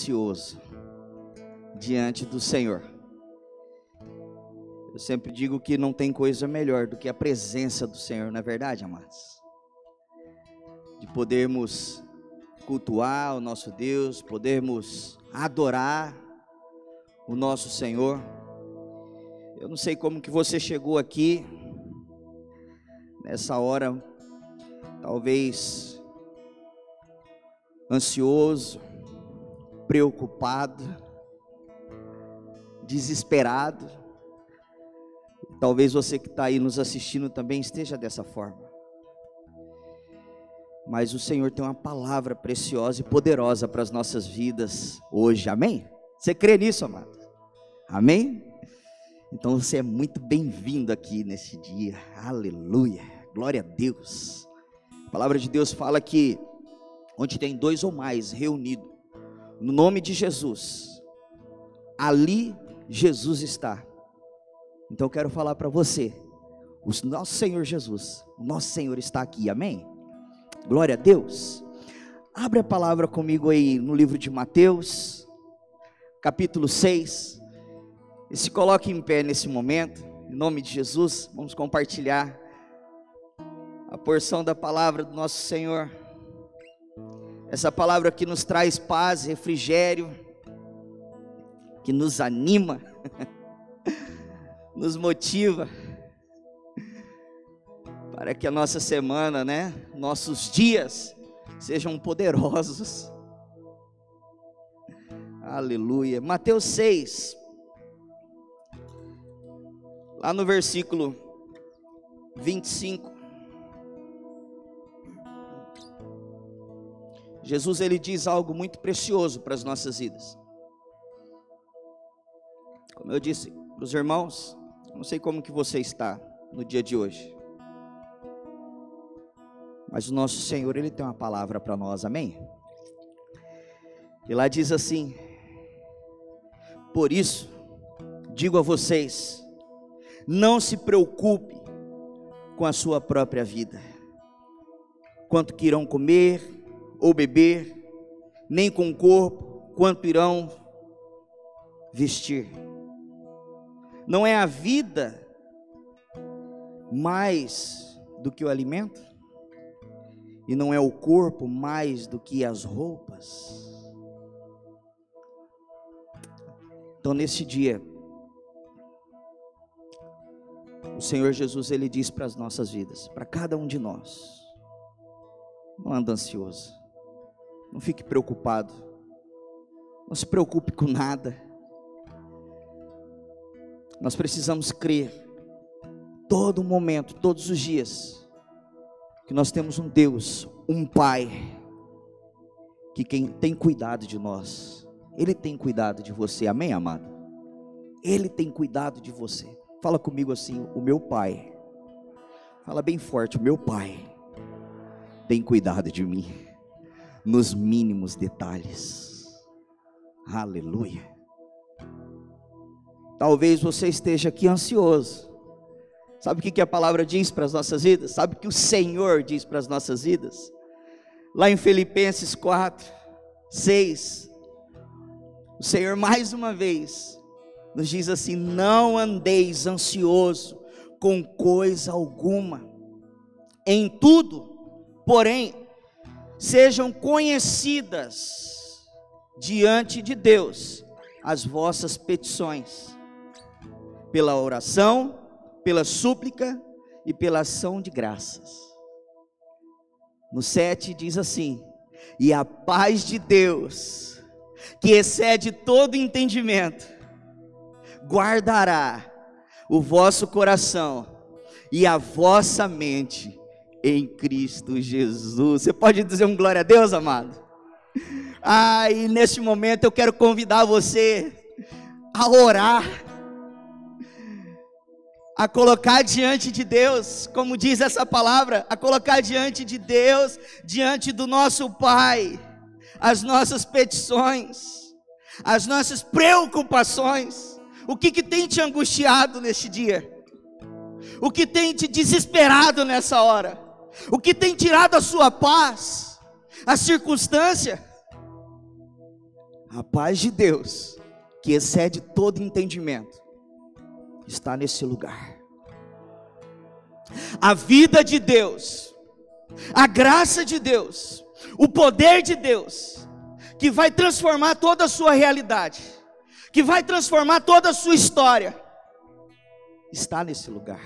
ansioso diante do Senhor. Eu sempre digo que não tem coisa melhor do que a presença do Senhor, não é verdade, amados? De podermos cultuar o nosso Deus, podermos adorar o nosso Senhor. Eu não sei como que você chegou aqui nessa hora, talvez ansioso, preocupado, desesperado. Talvez você que está aí nos assistindo também esteja dessa forma. Mas o Senhor tem uma palavra preciosa e poderosa para as nossas vidas hoje, amém? Você crê nisso, amado? Amém? Então você é muito bem-vindo aqui nesse dia, aleluia, glória a Deus. A palavra de Deus fala que onde tem dois ou mais reunidos, no nome de Jesus, ali Jesus está. Então eu quero falar para você, o nosso Senhor Jesus, o nosso Senhor está aqui, amém? Glória a Deus. Abre a palavra comigo aí no livro de Mateus, capítulo 6, e se coloque em pé nesse momento, em nome de Jesus. Vamos compartilhar a porção da palavra do nosso Senhor, essa palavra que nos traz paz, refrigério, que nos anima, nos motiva, para que a nossa semana, nossos dias sejam poderosos, aleluia. Mateus 6, lá no versículo 25, Jesus ele diz algo muito precioso para as nossas vidas. Como eu disse para os irmãos, não sei como que você está no dia de hoje, mas o nosso Senhor ele tem uma palavra para nós, amém? E lá diz assim: por isso digo a vocês, não se preocupe com a sua própria vida, quanto que irão comer ou beber, nem com o corpo, quanto irão vestir. Não é a vida mais do que o alimento? E não é o corpo mais do que as roupas? Então nesse dia, o Senhor Jesus ele diz para as nossas vidas, para cada um de nós: não anda ansioso, não fique preocupado, não se preocupe com nada. Nós precisamos crer todo momento, todos os dias, que nós temos um Deus, um Pai, que quem tem cuidado de nós, Ele tem cuidado de você, amém, amado? Ele tem cuidado de você. Fala comigo assim: o meu Pai, fala bem forte, o meu Pai tem cuidado de mim, nos mínimos detalhes, aleluia. Talvez você esteja aqui ansioso. Sabe o que a palavra diz para as nossas vidas? Sabe o que o Senhor diz para as nossas vidas? Lá em Filipenses 4, 6, o Senhor mais uma vez nos diz assim: não andeis ansioso com coisa alguma, em tudo, porém, sejam conhecidas diante de Deus as vossas petições, pela oração, pela súplica e pela ação de graças. No 7 diz assim: e a paz de Deus, que excede todo entendimento, guardará o vosso coração e a vossa mente em Cristo Jesus. Você pode dizer um glória a Deus, amado? E neste momento eu quero convidar você a orar, a colocar diante de Deus, como diz essa palavra, a colocar diante de Deus, diante do nosso Pai, as nossas petições, as nossas preocupações. O que tem te angustiado neste dia? O que tem te desesperado nessa hora? O que tem tirado a sua paz? A circunstância? A paz de Deus, que excede todo entendimento, está nesse lugar. A vida de Deus, a graça de Deus, o poder de Deus, que vai transformar toda a sua realidade, que vai transformar toda a sua história, está nesse lugar.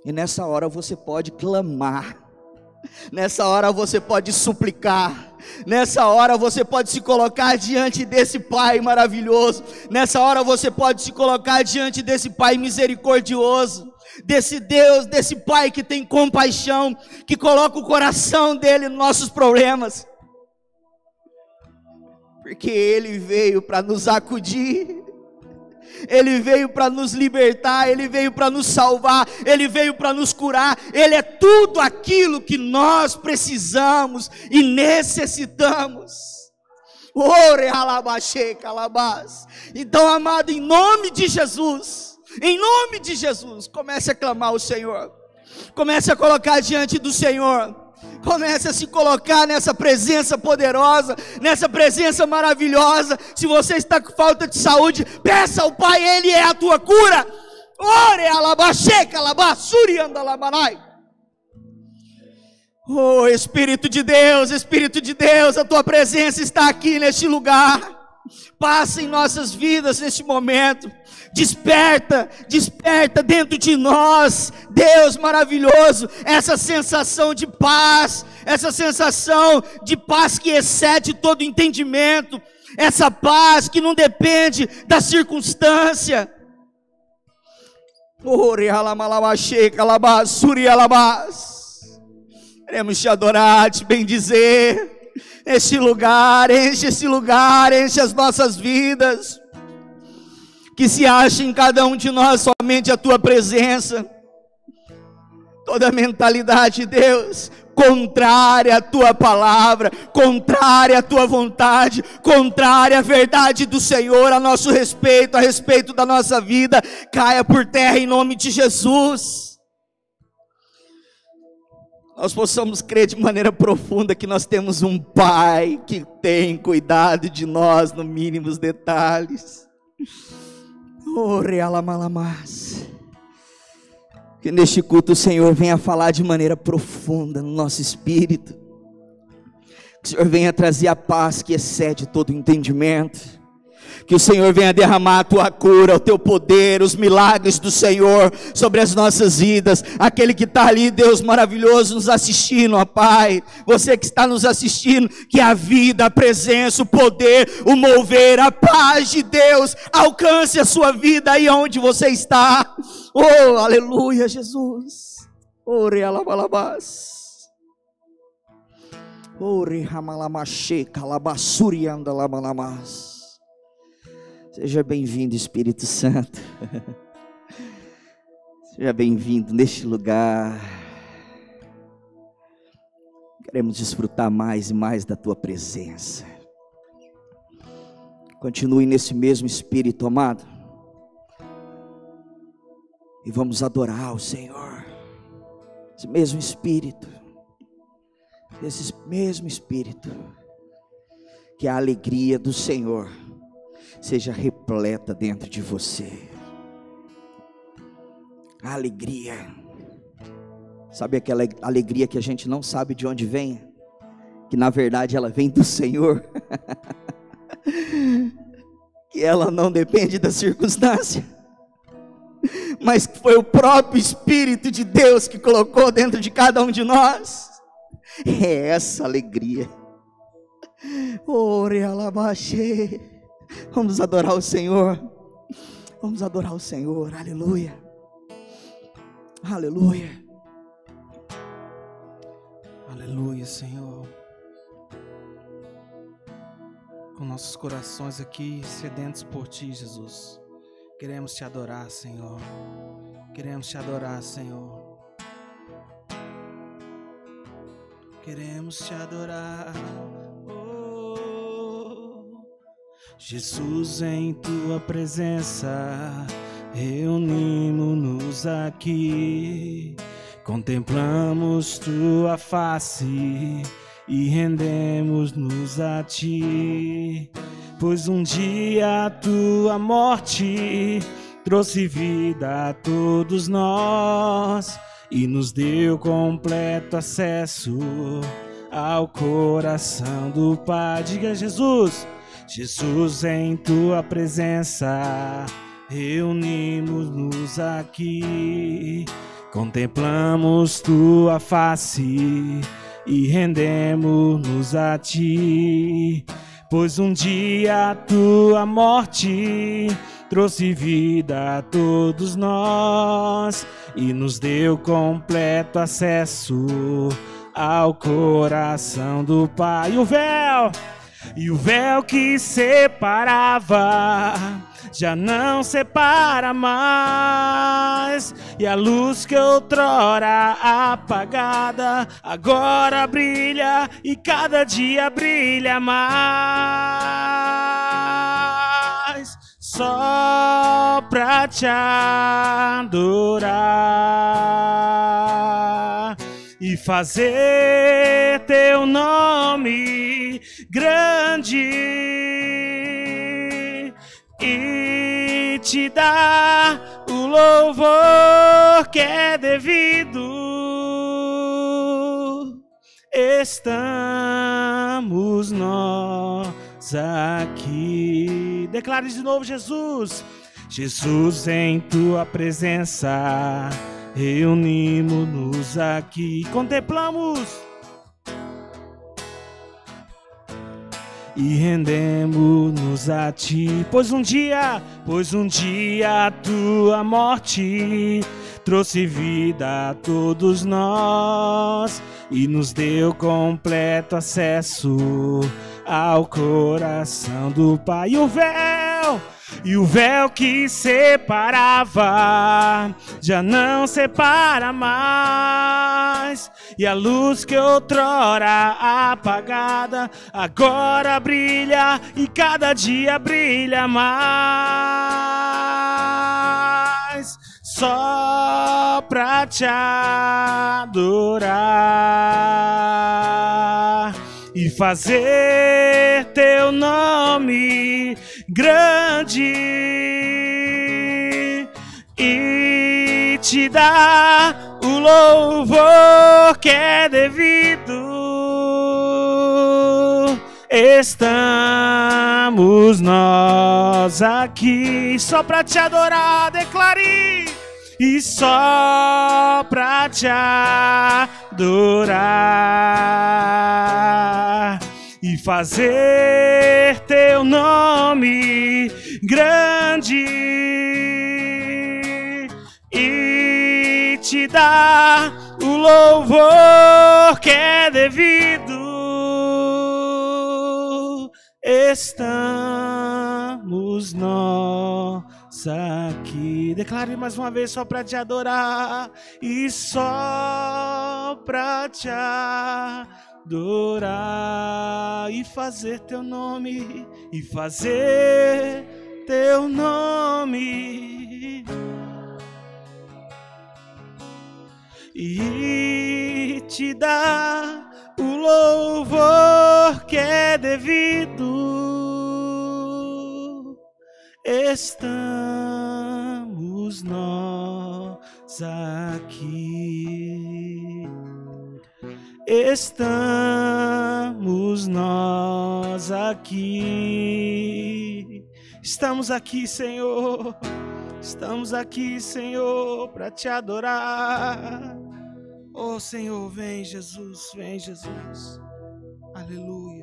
E nessa hora você pode clamar, nessa hora você pode suplicar, nessa hora você pode se colocar diante desse Pai maravilhoso, nessa hora você pode se colocar diante desse Pai misericordioso, desse Deus, desse Pai que tem compaixão, que coloca o coração dele nos nossos problemas, porque Ele veio para nos acudir, Ele veio para nos libertar, Ele veio para nos salvar, Ele veio para nos curar, Ele é tudo aquilo que nós precisamos e necessitamos. Então, amado, em nome de Jesus, comece a clamar ao Senhor, comece a colocar diante do Senhor, comece a se colocar nessa presença poderosa, nessa presença maravilhosa. Se você está com falta de saúde, peça ao Pai, Ele é a tua cura. Ore alabaxeca, alabassuri andalamanai. Oh Espírito de Deus, a tua presença está aqui neste lugar. Passa em nossas vidas neste momento. Desperta dentro de nós, Deus maravilhoso, essa sensação de paz que excede todo entendimento, essa paz que não depende da circunstância. Queremos te adorar, te bendizer. Enche esse lugar, enche as nossas vidas. Que se ache em cada um de nós somente a tua presença. Toda mentalidade, Deus, contrária à tua palavra, contrária à tua vontade, contrária à verdade do Senhor, a nosso respeito, a respeito da nossa vida, caia por terra em nome de Jesus. Nós possamos crer de maneira profunda que nós temos um Pai que tem cuidado de nós no mínimos detalhes. Que neste culto o Senhor venha falar de maneira profunda no nosso espírito, que o Senhor venha trazer a paz que excede todo entendimento, que o Senhor venha derramar a tua cura, o teu poder, os milagres do Senhor sobre as nossas vidas. Aquele que está ali, Deus maravilhoso, nos assistindo, ó Pai, você que está nos assistindo, que a vida, a presença, o poder, o mover, a paz de Deus alcance a sua vida aí onde você está. Oh, aleluia, Jesus. Ore alabalabás. Ore ramalamashe calabasuri andalabalabás. Seja bem-vindo, Espírito Santo. Seja bem-vindo neste lugar. Queremos desfrutar mais e mais da tua presença. Continue nesse mesmo Espírito, amado. E vamos adorar o Senhor. Esse mesmo Espírito. Esse mesmo Espírito. Que a alegria do Senhor seja repleta dentro de você. A alegria, sabe aquela alegria que a gente não sabe de onde vem, que na verdade ela vem do Senhor, que ela não depende da circunstância, mas que foi o próprio Espírito de Deus que colocou dentro de cada um de nós. É essa alegria. Ore alabaxê. Vamos adorar o Senhor. Vamos adorar o Senhor. Aleluia. Aleluia. Aleluia, Senhor. Com nossos corações aqui sedentos por Ti, Jesus. Queremos Te adorar, Senhor. Queremos Te adorar, Senhor. Queremos Te adorar. Jesus, em Tua presença, reunimos-nos aqui, contemplamos Tua face e rendemos-nos a ti. Pois um dia a tua morte trouxe vida a todos nós e nos deu completo acesso ao coração do Pai. Diga Jesus, Jesus, em tua presença reunimos-nos aqui, contemplamos tua face e rendemos-nos a ti. Pois um dia a tua morte trouxe vida a todos nós e nos deu completo acesso ao coração do Pai. E o véu que separava já não separa mais, e a luz que outrora apagada agora brilha e cada dia brilha mais. Só pra te adorar e fazer teu nome grande e te dar o louvor que é devido. Estamos nós aqui. Declare de novo, Jesus. Jesus, em tua presença reunimos-nos aqui, contemplamos e rendemos-nos a ti. Pois um dia a tua morte trouxe vida a todos nós e nos deu completo acesso ao coração do Pai. E o véu que separava já não separa mais, e a luz que outrora apagada agora brilha e cada dia brilha mais. Só pra te adorar e fazer teu nome grande e te dar o louvor que é devido. Estamos nós aqui só pra te adorar, declare. E só pra te adorar e fazer teu nome grande e te dar o louvor que é devido. Estamos nós aqui. Declare mais uma vez, só pra te adorar e só pra te adorar e fazer teu nome e te dar o louvor que é devido. Estamos nós aqui. Estamos nós aqui. Estamos aqui, Senhor. Estamos aqui, Senhor, para te adorar. Oh, Senhor, vem, Jesus, vem, Jesus. Aleluia.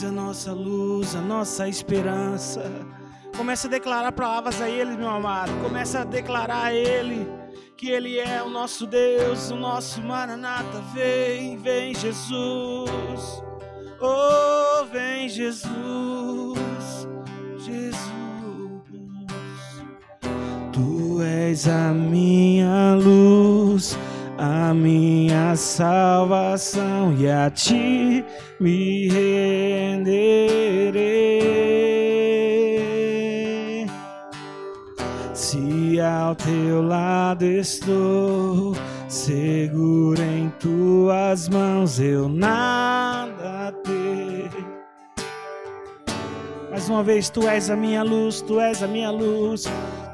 A nossa luz, a nossa esperança. Começa a declarar palavras a Ele, meu amado. Começa a declarar a Ele que Ele é o nosso Deus, o nosso Maranata. Vem, vem Jesus. Oh, vem Jesus, Jesus. Tu és a minha luz, a a minha salvação e a ti me renderei. Se ao teu lado estou, seguro em tuas mãos, eu nada temerei. Mais uma vez, tu és a minha luz, tu és a minha luz,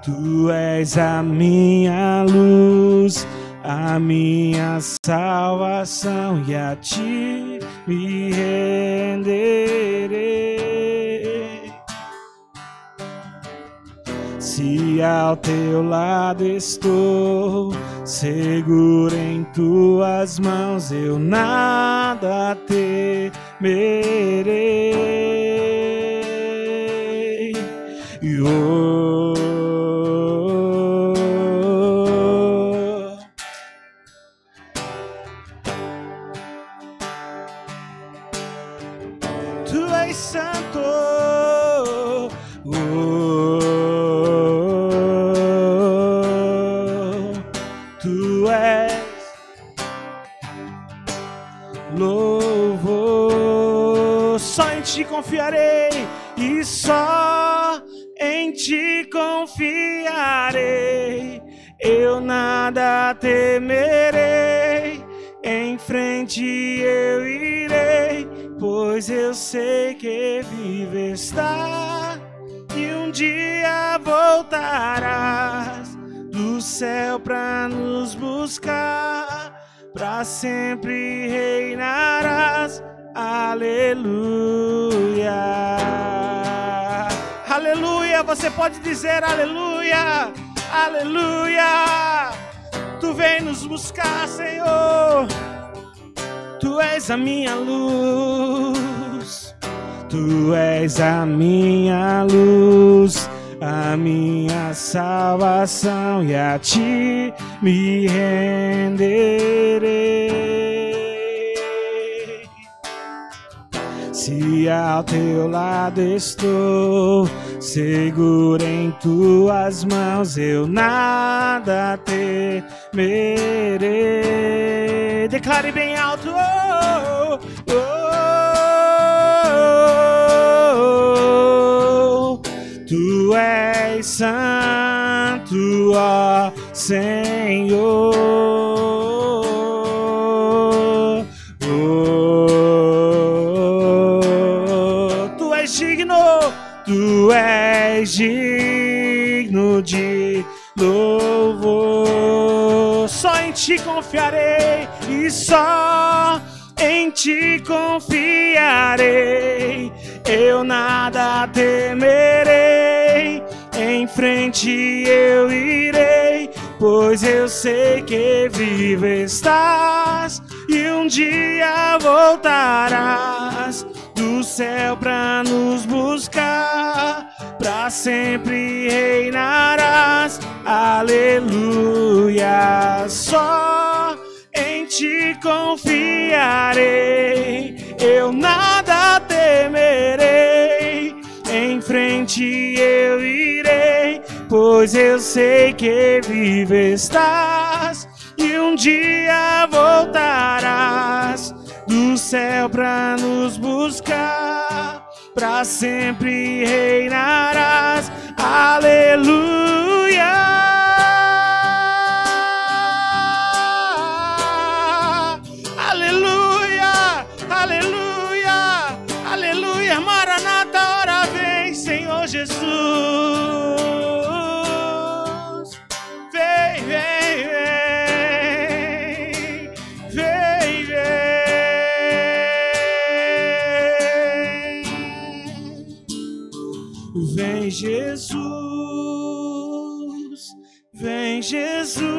tu és a minha luz, a minha salvação, e a ti me renderei. Se ao teu lado estou, seguro em tuas mãos, eu nada temerei. Tu és santo, tu és louvor. Só em ti confiarei e só em ti confiarei, eu nada temerei, em frente eu irei, pois eu sei que vive está e um dia voltarás do céu pra nos buscar, pra sempre reinarás. Aleluia. Aleluia, você pode dizer aleluia, aleluia. Tu vem nos buscar, Senhor. Tu és a minha luz, tu és a minha luz, a minha salvação, e a ti me renderei. Se ao teu lado estou, seguro em tuas mãos, eu nada temerei. Declare bem alto, oh, oh, oh. Tu és santo, ó Senhor. Tu és digno de louvor. Só em ti confiarei e só em ti confiarei, eu nada temerei, em frente eu irei, pois eu sei que vivo estás e um dia voltarás do céu pra nos buscar, pra sempre reinarás. Aleluia. Só em ti confiarei, eu nada temerei, em frente eu irei, pois eu sei que vivo estás e um dia voltarás do céu pra nos buscar, pra sempre reinarás. Aleluia. Aleluia, aleluia, aleluia. Maranata, ora vem, Senhor Jesus. Vem, vem, vem, vem, vem. Vem, Jesus, vem, Jesus.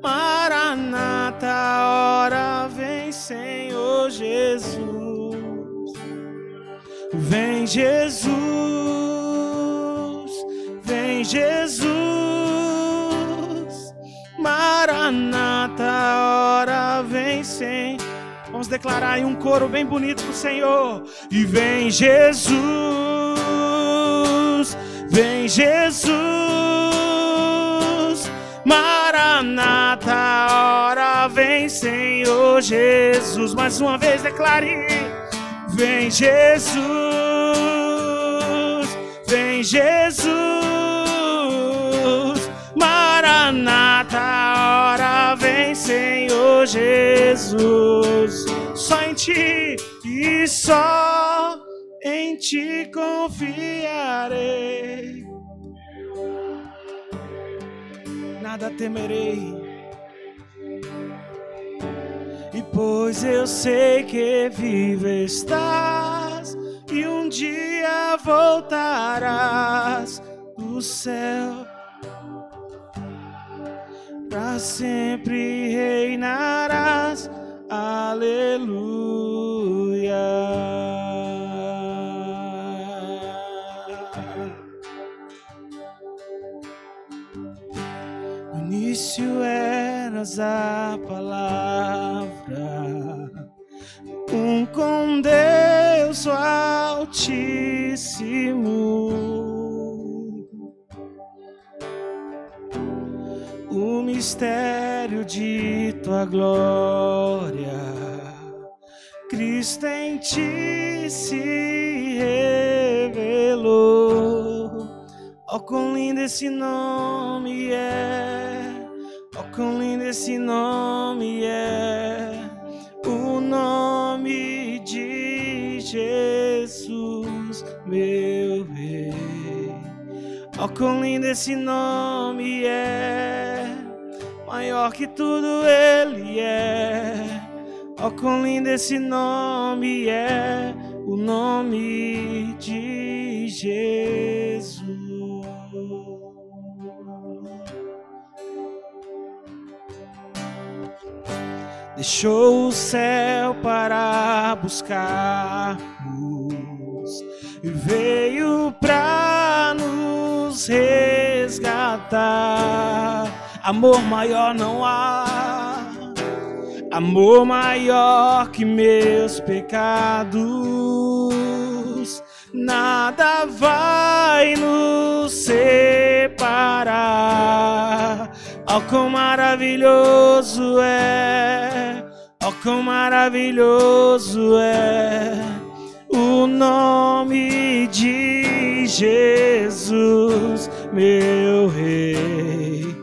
Maranata, ora vem, Senhor Jesus. Vem, Jesus, vem, Jesus. Maranata, ora vem, Senhor. Vamos declarar aí um coro bem bonito pro Senhor. E vem, Jesus, vem, Jesus. Maranata, hora vem, Senhor Jesus. Mais uma vez declare: vem Jesus, vem Jesus. Maranata, hora vem, Senhor Jesus. Só em ti e só em ti confiarei. Nada temerei, e pois eu sei que vivo estás e um dia voltarás do céu, para sempre reinarás. Aleluia. No início eras a palavra, com Deus o Altíssimo. O mistério de tua glória, Cristo em ti se revelou. Oh, quão lindo esse nome é! Oh, quão lindo esse nome é! O nome de Jesus, meu Rei. Oh, quão lindo esse nome é! Maior que tudo ele é. Oh, quão lindo esse nome é! O nome de Jesus. Deixou o céu para buscar-nos e veio para nos resgatar. Amor maior não há, amor maior que meus pecados. Nada vai nos separar. Oh, quão maravilhoso é! Oh, quão maravilhoso é o nome de Jesus, meu Rei.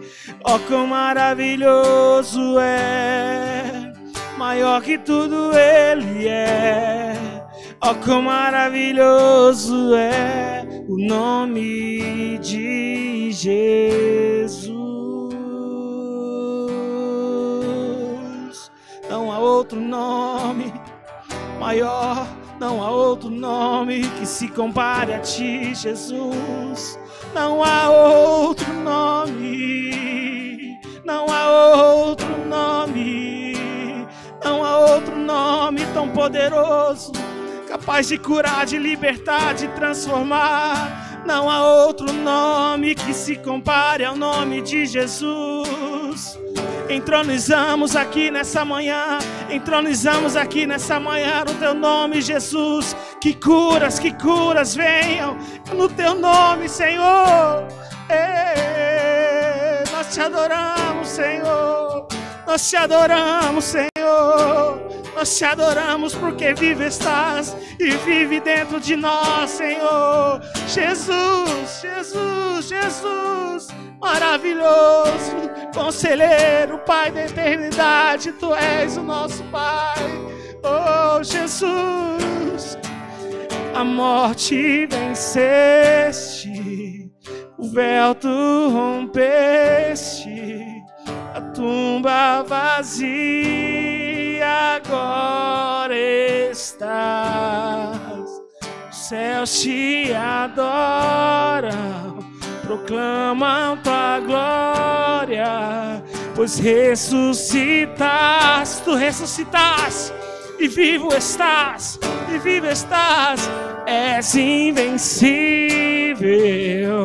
Oh, quão maravilhoso é! Maior que tudo ele é. Oh, quão maravilhoso é o nome de Jesus. Não há outro nome maior, não há outro nome que se compare a ti, Jesus. Não há outro nome, não há outro nome, não há outro nome tão poderoso, capaz de curar, de libertar, de transformar. Não há outro nome que se compare ao nome de Jesus. Entronizamos aqui nessa manhã, entronizamos aqui nessa manhã no teu nome, Jesus. Que curas venham no teu nome, Senhor. Nós te adoramos, Senhor. Nós te adoramos, Senhor. Nós te adoramos porque vive estás e vive dentro de nós, Senhor. Jesus, Jesus, Jesus, maravilhoso, conselheiro, Pai da eternidade, Tu és o nosso Pai. Oh, Jesus, a morte venceste, o véu Tu rompeste, a tumba vazia agora estás. Os céus te adoram, proclamam tua glória, pois ressuscitas, tu ressuscitas, e vivo estás, és invencível,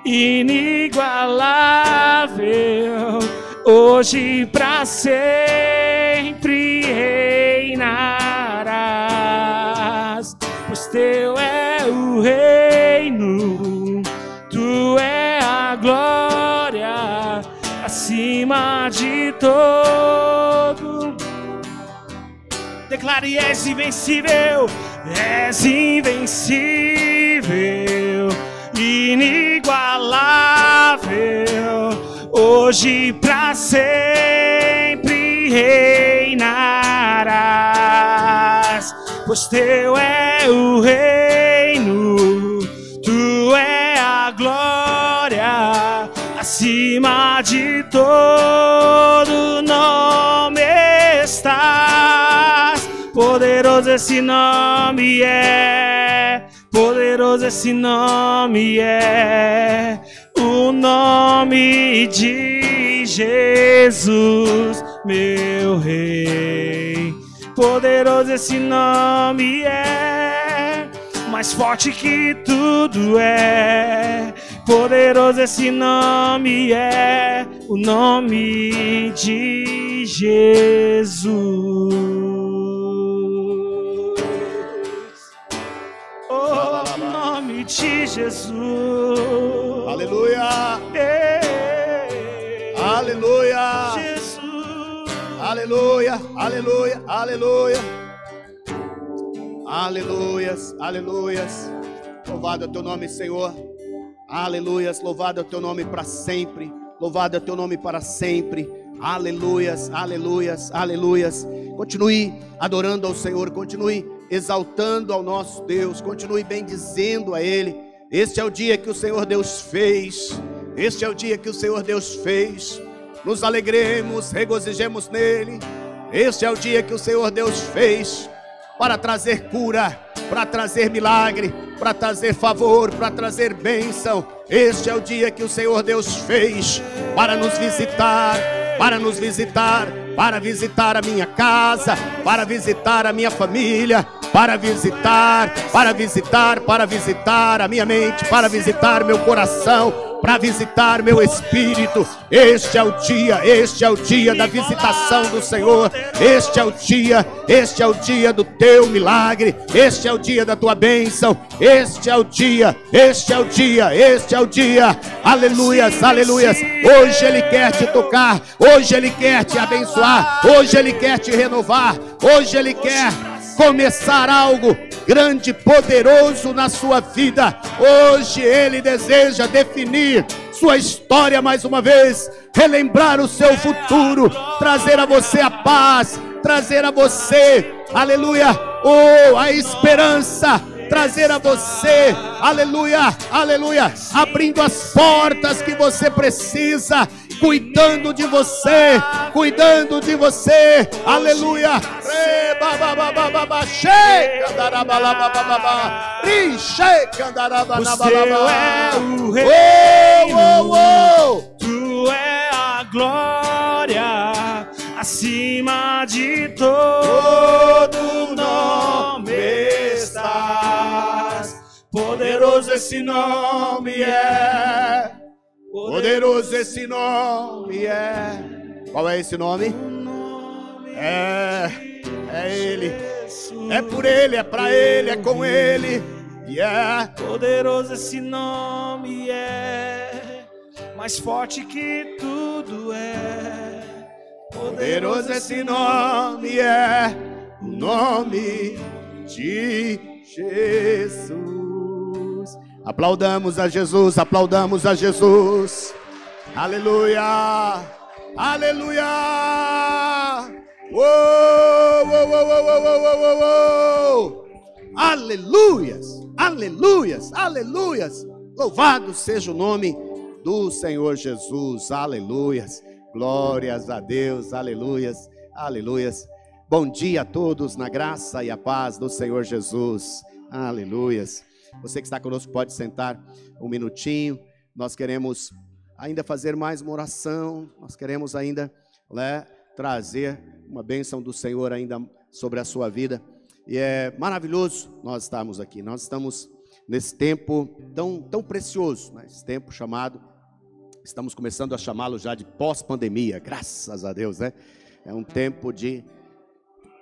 inigualável, hoje pra sempre reinarás, pois teu é o reino, tu é a glória, assim acima de todo. Declare: és invencível, és invencível, inigualável, hoje pra sempre reinarás, pois teu é o reino, tu é a glória, acima de todo nome estás. Poderoso esse nome é, poderoso esse nome é, o nome de Jesus, meu Rei. Poderoso esse nome é, mais forte que tudo é. Poderoso esse nome é, o nome de Jesus. Oh, o nome de Jesus. Aleluia. Ei, Aleluia. Jesus. Aleluia. Aleluia. Aleluia. Aleluias. Aleluias. Louvado é o teu nome, Senhor. Aleluias. Louvado é o teu nome para sempre. Louvado é o teu nome para sempre. Aleluias. Aleluias. Aleluias. Continue adorando ao Senhor. Continue exaltando ao nosso Deus. Continue bendizendo a Ele. Este é o dia que o Senhor Deus fez. Este é o dia que o Senhor Deus fez. Nos alegremos, regozijemos nele. Este é o dia que o Senhor Deus fez para trazer cura, para trazer milagre, para trazer favor, para trazer bênção. Este é o dia que o Senhor Deus fez para nos visitar, para nos visitar, para visitar a minha casa, para visitar a minha família, para visitar a minha mente, para visitar meu coração, para visitar meu espírito. Este é o dia da visitação do Senhor. Este é o dia do teu milagre. Este é o dia da tua bênção. Este é o dia. Aleluias, aleluias. Hoje Ele quer te tocar, hoje Ele quer te abençoar, hoje Ele quer te renovar, hoje Ele quer começar algo grande, poderoso na sua vida. Hoje Ele deseja definir sua história mais uma vez, relembrar o seu futuro, trazer a você a paz, trazer a você, aleluia, a esperança, trazer a você, aleluia, aleluia, abrindo as portas que você precisa, cuidando de você, aleluia. O Seu é o reino, tu é a glória, acima de todo nome estás. Poderoso esse nome é, poderoso esse nome é. Qual é esse nome? É Ele, é por Ele, é pra Ele, é com Ele. Poderoso esse nome é, mais forte que tudo é. Poderoso esse nome é, o nome de Jesus. Aplaudamos a Jesus, aplaudamos a Jesus. Aleluia, aleluia. Uou, uou, uou, uou, uou, uou, uou. Aleluias, aleluias, aleluias. Louvado seja o nome do Senhor Jesus. Aleluias, glórias a Deus. Aleluias, aleluias. Bom dia a todos na graça e a paz do Senhor Jesus. Aleluias. Você que está conosco pode sentar um minutinho. Nós queremos ainda fazer mais uma oração. Nós queremos ainda trazer uma bênção do Senhor ainda sobre a sua vida. E é maravilhoso nós estarmos aqui. Nós estamos nesse tempo tão precioso, né? Esse tempo chamado, estamos começando a chamá-lo já de pós-pandemia. Graças a Deus, né? É um tempo de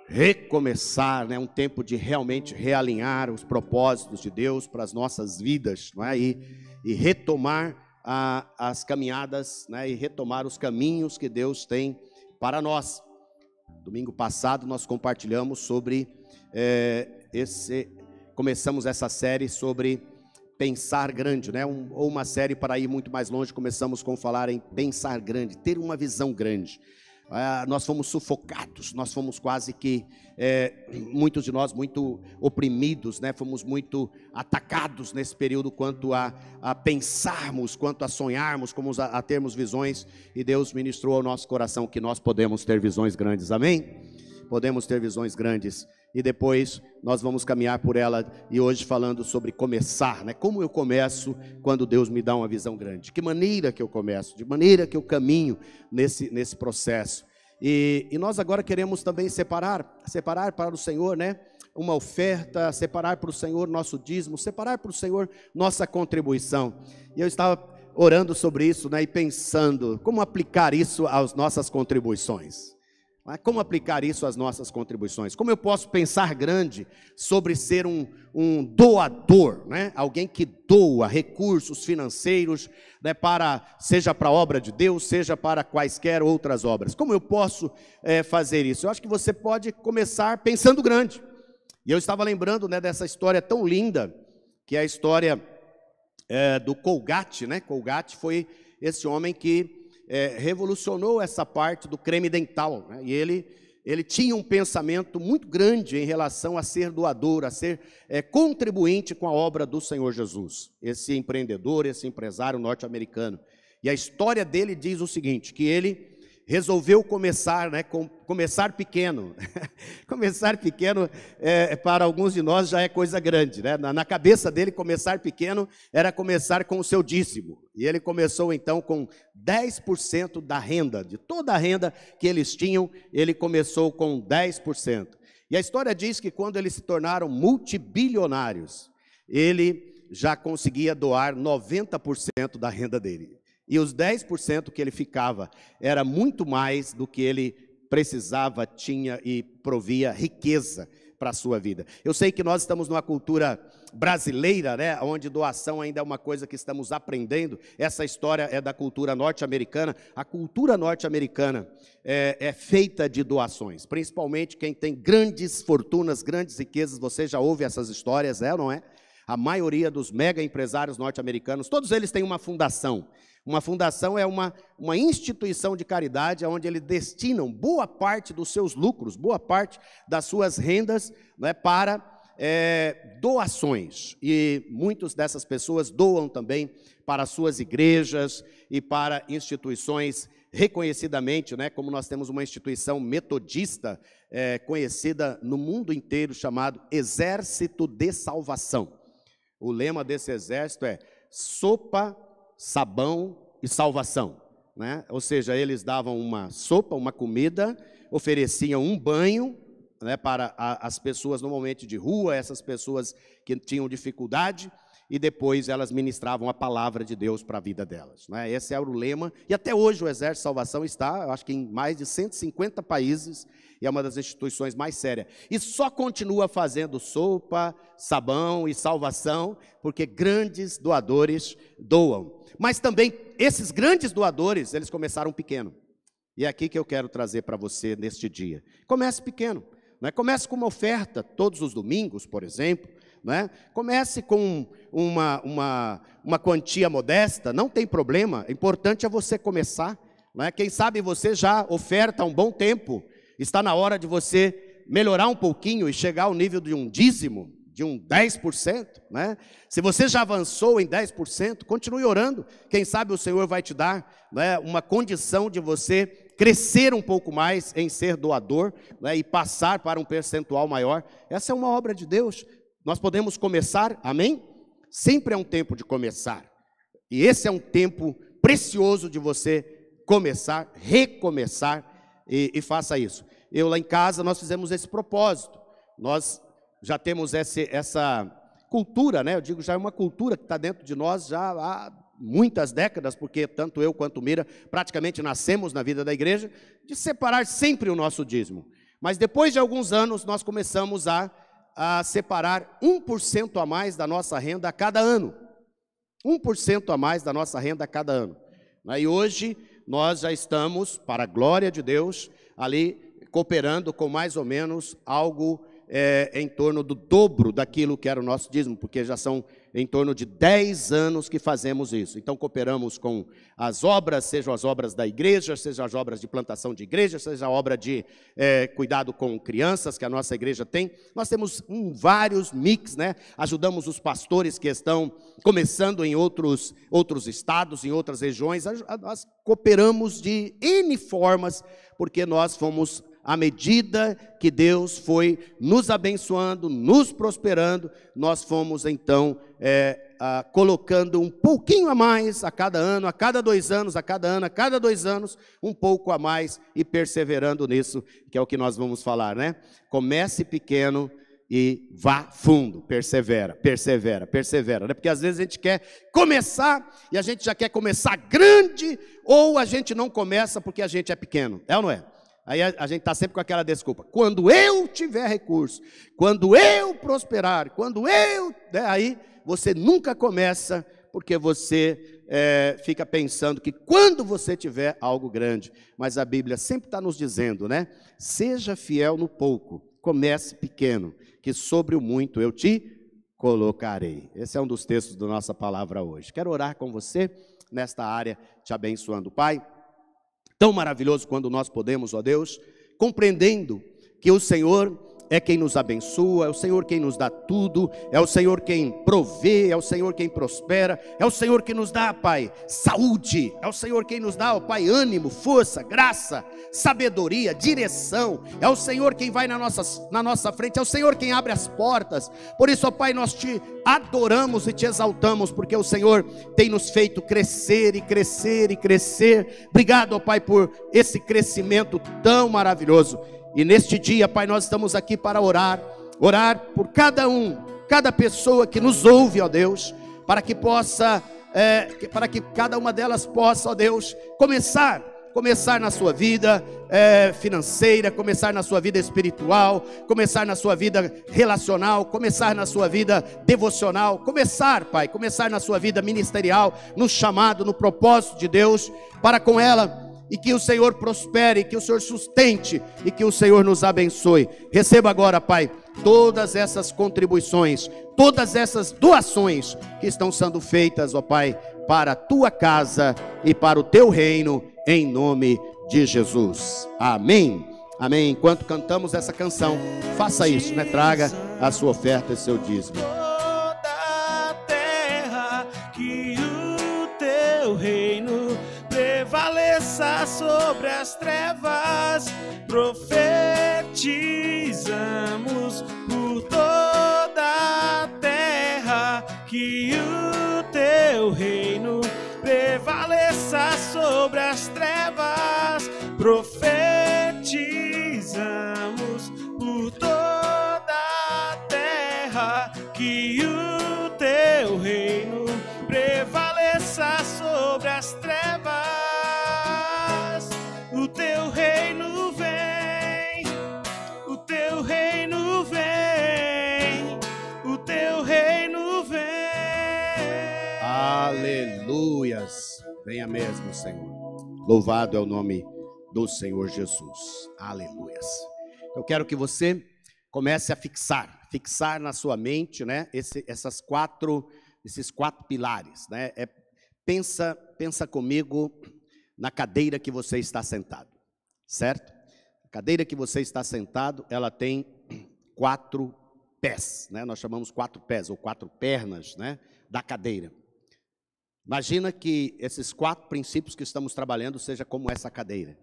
recomeçar, né? Um tempo de realmente realinhar os propósitos de Deus para as nossas vidas, não é? E retomar as caminhadas, né, e retomar os caminhos que Deus tem para nós. Domingo passado nós compartilhamos sobre começamos essa série sobre pensar grande, né? Ou uma série para ir muito mais longe. Começamos com falar em pensar grande, ter uma visão grande. Nós fomos sufocados, nós fomos quase que, muitos de nós muito oprimidos, né? Fomos muito atacados nesse período quanto a pensarmos, quanto a sonharmos, como a termos visões, e Deus ministrou ao nosso coração que nós podemos ter visões grandes, amém? Podemos ter visões grandes, e depois nós vamos caminhar por ela, e hoje falando sobre começar, né? Como eu começo quando Deus me dá uma visão grande? Que maneira que eu começo? De maneira que eu caminho nesse processo? E nós agora queremos também separar para o Senhor, né? Uma oferta, separar para o Senhor nosso dízimo, separar para o Senhor nossa contribuição. E eu estava orando sobre isso, né? E pensando, como aplicar isso às nossas contribuições? Como aplicar isso às nossas contribuições? Como eu posso pensar grande sobre ser um doador, né? Alguém que doa recursos financeiros, né, seja para a obra de Deus, seja para quaisquer outras obras. Como eu posso fazer isso? Eu acho que você pode começar pensando grande. E eu estava lembrando, né, dessa história tão linda, que é a história do Colgate, né? Colgate foi esse homem que revolucionou essa parte do creme dental, né? E ele tinha um pensamento muito grande em relação a ser doador, a ser contribuinte com a obra do Senhor Jesus. Esse empreendedor, esse empresário norte-americano. E a história dele diz o seguinte, que ele resolveu começar, né, começar pequeno. Começar pequeno, para alguns de nós já é coisa grande, né? Na cabeça dele, começar pequeno era começar com o seu dízimo. E ele começou então com 10% da renda, de toda a renda que eles tinham, ele começou com 10%. E a história diz que quando eles se tornaram multibilionários, ele já conseguia doar 90% da renda dele. E os 10% que ele ficava era muito mais do que ele precisava, tinha e provia riqueza para a sua vida. Eu sei que nós estamos numa cultura brasileira, né, onde doação ainda é uma coisa que estamos aprendendo. Essa história é da cultura norte-americana. A cultura norte-americana é feita de doações, principalmente quem tem grandes fortunas, grandes riquezas. Você já ouve essas histórias, ou não é? A maioria dos mega empresários norte-americanos, todos eles têm uma fundação. Uma fundação é uma instituição de caridade onde eles destinam boa parte dos seus lucros, boa parte das suas rendas, né, para doações. E muitas dessas pessoas doam também para suas igrejas e para instituições reconhecidamente, né, como nós temos uma instituição metodista conhecida no mundo inteiro chamado Exército de Salvação. O lema desse exército é sopa, sabão e salvação, né? Ou seja, eles davam uma sopa, uma comida, ofereciam um banho, né, para as pessoas normalmente de rua, essas pessoas que tinham dificuldade, e depois elas ministravam a palavra de Deus para a vida delas, né? Esse era o lema, e até hoje o Exército de Salvação está, eu acho que em mais de 150 países, e é uma das instituições mais sérias. E só continua fazendo sopa, sabão e salvação, porque grandes doadores doam. Mas também, esses grandes doadores, eles começaram pequeno. E é aqui que eu quero trazer para você neste dia. Comece pequeno, né? Comece com uma oferta todos os domingos, por exemplo, né? Comece com uma quantia modesta, não tem problema, o importante é você começar, né? Quem sabe você já oferta há um bom tempo, está na hora de você melhorar um pouquinho e chegar ao nível de um dízimo, de um 10%, né? Se você já avançou em 10%, continue orando, quem sabe o Senhor vai te dar, né, uma condição de você crescer um pouco mais em ser doador, né, e passar para um percentual maior. Essa é uma obra de Deus. Nós podemos começar, amém? Sempre é um tempo de começar. E esse é um tempo precioso de você começar, recomeçar, e faça isso. Eu lá em casa, nós fizemos esse propósito. Nós já temos essa cultura, né? Eu digo, já é uma cultura que está dentro de nós já há muitas décadas, porque tanto eu quanto Mira praticamente nascemos na vida da igreja, de separar sempre o nosso dízimo. Mas depois de alguns anos, nós começamos a separar 1% a mais da nossa renda a cada ano. 1% a mais da nossa renda a cada ano. E hoje nós já estamos, para a glória de Deus, ali cooperando com mais ou menos algo em torno do dobro daquilo que era o nosso dízimo, porque já são em torno de 10 anos que fazemos isso. Então cooperamos com as obras, sejam as obras da igreja, sejam as obras de plantação de igreja, seja a obra de cuidado com crianças que a nossa igreja tem. Nós temos vários mix, né? Ajudamos os pastores que estão começando em outros estados, em outras regiões. Nós cooperamos de N formas, porque nós fomos, à medida que Deus foi nos abençoando, nos prosperando, nós fomos então colocando um pouquinho a mais a cada ano, a cada 2 anos, a cada ano, a cada 2 anos, um pouco a mais e perseverando nisso, que é o que nós vamos falar, né? Comece pequeno e vá fundo, persevera, né? Porque às vezes a gente quer começar e a gente já quer começar grande, ou a gente não começa porque a gente é pequeno, é ou não é? Aí a gente está sempre com aquela desculpa: quando eu tiver recurso, quando eu prosperar, quando eu... Aí você nunca começa, porque você fica pensando que quando você tiver algo grande. Mas a Bíblia sempre está nos dizendo, né? Seja fiel no pouco, comece pequeno, que sobre o muito eu te colocarei. Esse é um dos textos da nossa palavra hoje. Quero orar com você nesta área, te abençoando. Pai, tão maravilhoso quando nós podemos, ó Deus, compreendendo que o Senhor é quem nos abençoa, é o Senhor quem nos dá tudo, é o Senhor quem provê, é o Senhor quem prospera, é o Senhor que nos dá, Pai, saúde, é o Senhor quem nos dá, ó Pai, ânimo, força, graça, sabedoria, direção, é o Senhor quem vai na nossa frente, é o Senhor quem abre as portas. Por isso, ó Pai, nós te adoramos e te exaltamos, porque o Senhor tem nos feito crescer e crescer e crescer. Obrigado, ó Pai, por esse crescimento tão maravilhoso. E neste dia, Pai, nós estamos aqui para orar por cada pessoa que nos ouve, ó Deus, para que cada uma delas possa, ó Deus, começar na sua vida financeira, começar na sua vida espiritual, começar na sua vida relacional, começar na sua vida devocional, começar na sua vida ministerial, no chamado, no propósito de Deus para com ela. E que o Senhor prospere, que o Senhor sustente e que o Senhor nos abençoe. Receba agora, Pai, todas essas contribuições, todas essas doações que estão sendo feitas, ó Pai, para a tua casa e para o teu reino, em nome de Jesus. Amém. Amém. Enquanto cantamos essa canção, faça isso, né? Traga a sua oferta e seu dízimo. Toda a terra, que o teu reino prevaleça sobre as trevas. Profetizamos por toda a terra, que o teu reino prevaleça sobre as trevas. Profetizamos por toda a terra, que o teu reino prevaleça sobre as trevas. O teu reino vem, o teu reino vem, o teu reino vem. Aleluias. Venha mesmo, Senhor. Louvado é o nome do Senhor Jesus. Aleluias. Eu quero que você comece a fixar na sua mente, né, esses quatro pilares, né? Pensa comigo na cadeira que você está sentado, certo? A cadeira que você está sentado, ela tem 4 pés, né? Nós chamamos 4 pés ou 4 pernas, né, da cadeira. Imagina que esses 4 princípios que estamos trabalhando seja como essa cadeira.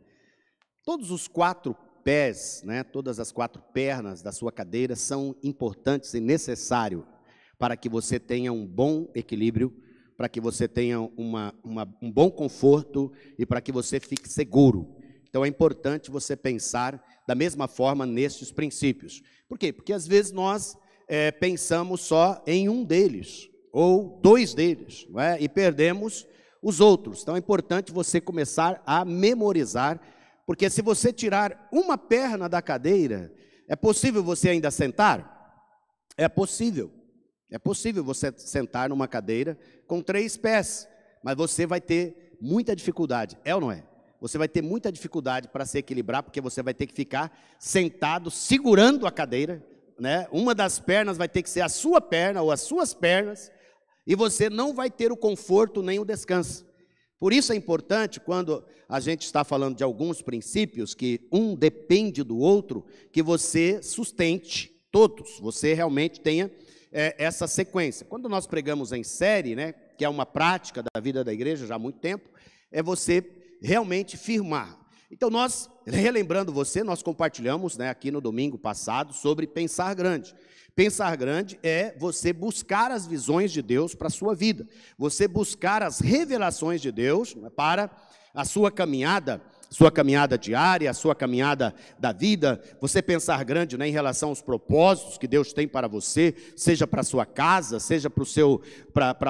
Todos os 4 pés, né, todas as 4 pernas da sua cadeira são importantes e necessários para que você tenha um bom equilíbrio, para que você tenha um bom conforto e para que você fique seguro. Então é importante você pensar da mesma forma nestes princípios. Por quê? Porque às vezes nós pensamos só em um deles, ou 2 deles, não é? E perdemos os outros. Então é importante você começar a memorizar, porque se você tirar uma perna da cadeira, é possível você ainda sentar? É possível. É possível você sentar numa cadeira com 3 pés, mas você vai ter muita dificuldade, é ou não é? Você vai ter muita dificuldade para se equilibrar, porque você vai ter que ficar sentado, segurando a cadeira, né? Uma das pernas vai ter que ser a sua perna ou as suas pernas, e você não vai ter o conforto nem o descanso. Por isso é importante, quando a gente está falando de alguns princípios, que um depende do outro, que você sustente todos, você realmente tenha essa sequência. Quando nós pregamos em série, né, que é uma prática da vida da igreja já há muito tempo, é você realmente firmar. Então nós, relembrando você, nós compartilhamos, né, aqui no domingo passado sobre pensar grande. Pensar grande é você buscar as visões de Deus para a sua vida, você buscar as revelações de Deus para a sua caminhada diária, a sua caminhada da vida, você pensar grande, né, em relação aos propósitos que Deus tem para você, seja para a sua casa, seja para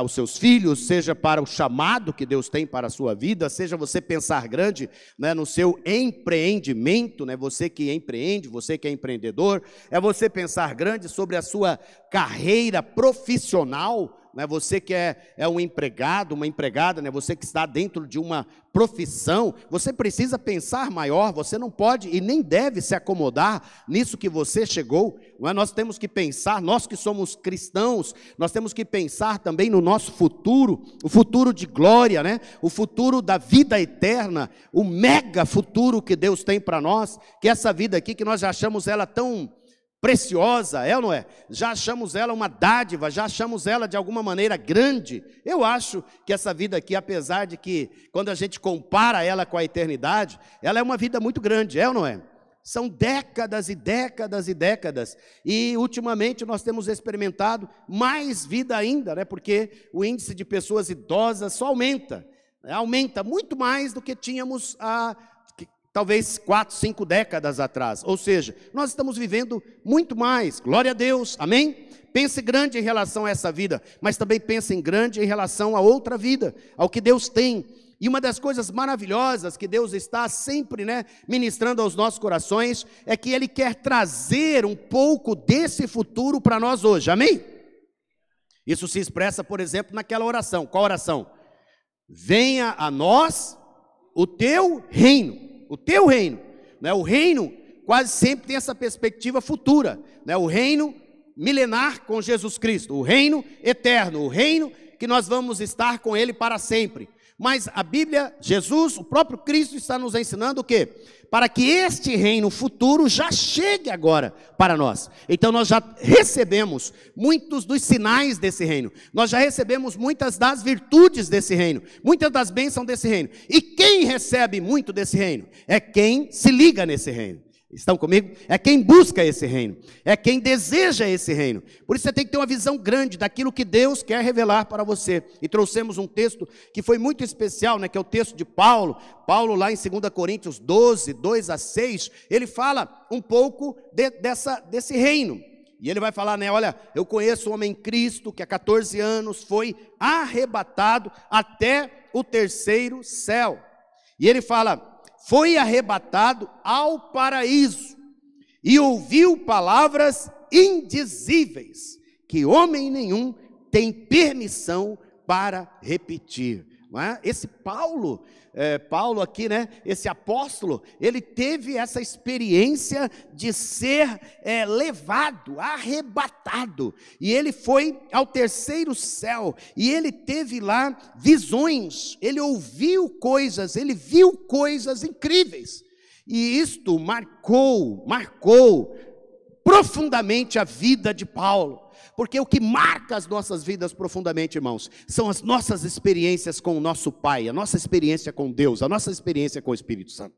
os seus filhos, seja para o chamado que Deus tem para a sua vida, seja você pensar grande, né, no seu empreendimento, né, você que empreende, você que é empreendedor, é você pensar grande sobre a sua carreira profissional, né, você que é um empregado, uma empregada, né, você que está dentro de uma profissão, você precisa pensar maior, você não pode e nem deve se acomodar nisso que você chegou, não é? Nós temos que pensar, nós que somos cristãos, nós temos que pensar também no nosso futuro, o futuro de glória, né? O futuro da vida eterna, o mega futuro que Deus tem para nós, que essa vida aqui que nós já achamos ela tão preciosa, é ou não é? Já achamos ela uma dádiva, já achamos ela de alguma maneira grande. Eu acho que essa vida aqui, apesar de que quando a gente compara ela com a eternidade, ela é uma vida muito grande, é ou não é? São décadas e décadas e décadas, e ultimamente nós temos experimentado mais vida ainda, né? Porque o índice de pessoas idosas só aumenta, né? Aumenta muito mais do que tínhamos talvez 4, 5 décadas atrás, ou seja, nós estamos vivendo muito mais, glória a Deus, amém? Pense grande em relação a essa vida, mas também pense em grande em relação a outra vida, ao que Deus tem. E uma das coisas maravilhosas que Deus está sempre, né, ministrando aos nossos corações, é que Ele quer trazer um pouco desse futuro para nós hoje, amém? Isso se expressa, por exemplo, naquela oração. Qual oração? Venha a nós o teu reino. O teu reino, né? O reino quase sempre tem essa perspectiva futura, né? O reino milenar com Jesus Cristo, o reino eterno, o reino que nós vamos estar com Ele para sempre. Mas a Bíblia, Jesus, o próprio Cristo está nos ensinando o quê? Para que este reino futuro já chegue agora para nós. Então nós já recebemos muitos dos sinais desse reino. Nós já recebemos muitas das virtudes desse reino. Muitas das bênçãos desse reino. E quem recebe muito desse reino? É quem se liga nesse reino. Estão comigo? É quem busca esse reino, é quem deseja esse reino. Por isso você tem que ter uma visão grande daquilo que Deus quer revelar para você. E trouxemos um texto que foi muito especial, né, que é o texto de Paulo. Paulo lá em 2 Coríntios 12, 2-6, ele fala um pouco desse reino. E ele vai falar, né, olha, eu conheço um homem em Cristo que há 14 anos foi arrebatado até o 3º céu. E ele fala, foi arrebatado ao paraíso e ouviu palavras indizíveis que homem nenhum tem permissão para repetir. Não é? Esse Paulo aqui, né, esse apóstolo, ele teve essa experiência de ser levado, arrebatado, e ele foi ao 3º céu, e ele teve lá visões, ele ouviu coisas, ele viu coisas incríveis, e isto marcou profundamente a vida de Paulo. Porque o que marca as nossas vidas profundamente, irmãos, são as nossas experiências com o nosso Pai, a nossa experiência com Deus, a nossa experiência com o Espírito Santo.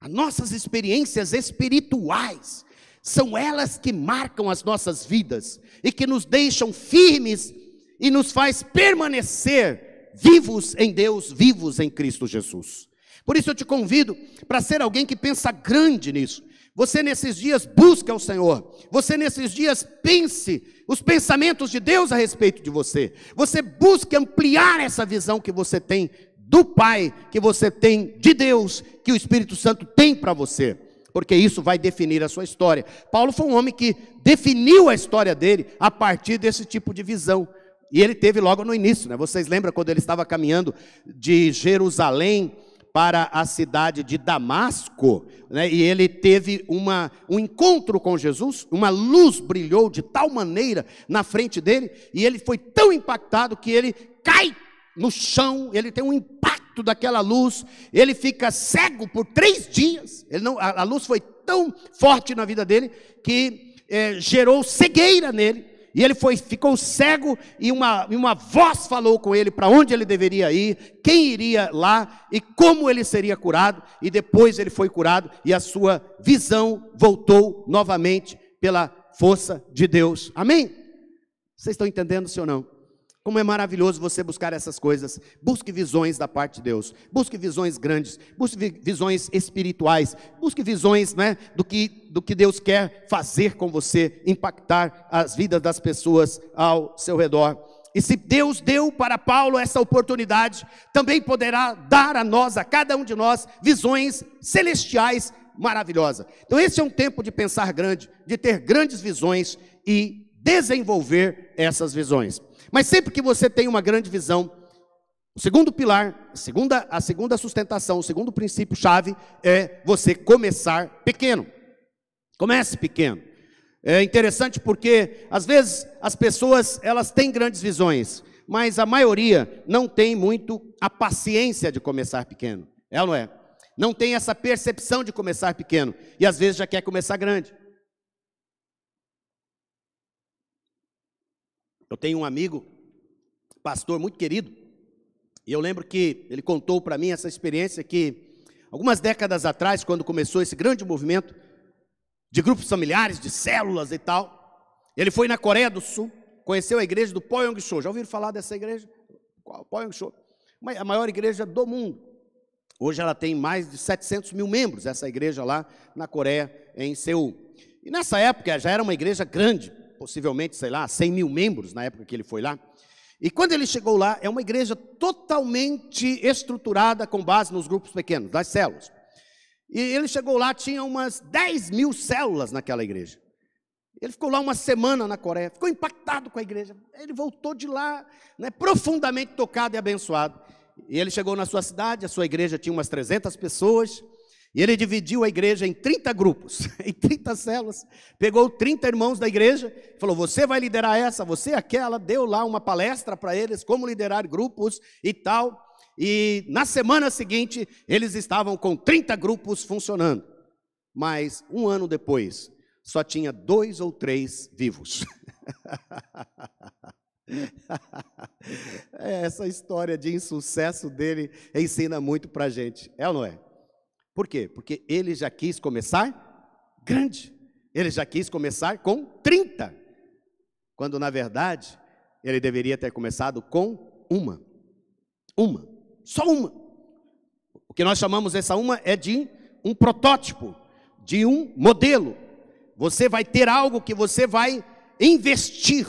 As nossas experiências espirituais, são elas que marcam as nossas vidas, e que nos deixam firmes, e nos faz permanecer vivos em Deus, vivos em Cristo Jesus. Por isso eu te convido para ser alguém que pensa grande nisso. Você nesses dias busca o Senhor, você nesses dias pense os pensamentos de Deus a respeito de você, você busque ampliar essa visão que você tem do Pai, que você tem de Deus, que o Espírito Santo tem para você, porque isso vai definir a sua história. Paulo foi um homem que definiu a história dele a partir desse tipo de visão. E ele teve logo no início, né? Vocês lembram quando ele estava caminhando de Jerusalém para a cidade de Damasco, né? E ele teve um encontro com Jesus, uma luz brilhou de tal maneira na frente dele, e ele foi tão impactado que ele cai no chão, ele tem um impacto daquela luz, ele fica cego por 3 dias, a luz foi tão forte na vida dele, que gerou cegueira nele, e ele ficou cego, e uma voz falou com ele para onde ele deveria ir, quem iria lá, e como ele seria curado, e depois ele foi curado, e a sua visão voltou novamente pela força de Deus, amém? Vocês estão entendendo, sim ou não? Como é maravilhoso você buscar essas coisas. Busque visões da parte de Deus, busque visões grandes, busque visões espirituais, busque visões, né, do que Deus quer fazer com você, impactar as vidas das pessoas ao seu redor. E se Deus deu para Paulo essa oportunidade, também poderá dar a nós, a cada um de nós, visões celestiais maravilhosas. Então esse é um tempo de pensar grande, de ter grandes visões e desenvolver essas visões. Mas sempre que você tem uma grande visão, o segundo pilar, a segunda sustentação, o segundo princípio-chave é você começar pequeno. Comece pequeno. É interessante porque, às vezes, as pessoas, elas têm grandes visões, mas a maioria não tem muito a paciência de começar pequeno. É ou não é? Não tem essa percepção de começar pequeno, e às vezes já quer começar grande. Eu tenho um amigo, pastor muito querido, e eu lembro que ele contou para mim essa experiência que, algumas décadas atrás, quando começou esse grande movimento de grupos familiares, de células e tal, ele foi na Coreia do Sul, conheceu a igreja do Poyong-cho. Já ouviram falar dessa igreja? Poyong-cho, a maior igreja do mundo. Hoje ela tem mais de 700 mil membros, essa igreja lá na Coreia, em Seul. E nessa época já era uma igreja grande, possivelmente, 100 mil membros na época que ele foi lá. E quando ele chegou lá, é uma igreja totalmente estruturada com base nos grupos pequenos, das células. E ele chegou lá, tinha umas 10 mil células naquela igreja. Ele ficou lá uma semana na Coreia, ficou impactado com a igreja. Ele voltou de lá, né, profundamente tocado e abençoado. E ele chegou na sua cidade, a sua igreja tinha umas 300 pessoas, e ele dividiu a igreja em 30 grupos, em 30 células, pegou 30 irmãos da igreja, falou, você vai liderar essa, você aquela, deu lá uma palestra para eles, como liderar grupos e tal, e na semana seguinte, eles estavam com 30 grupos funcionando, mas um ano depois, só tinha 2 ou 3 vivos. Essa história de insucesso dele ensina muito para a gente, é ou não é? Por quê? Porque ele já quis começar grande. Ele já quis começar com 30. Quando, na verdade, ele deveria ter começado com uma. Só uma. O que nós chamamos essa uma é de um protótipo, de um modelo. Você vai ter algo que você vai investir.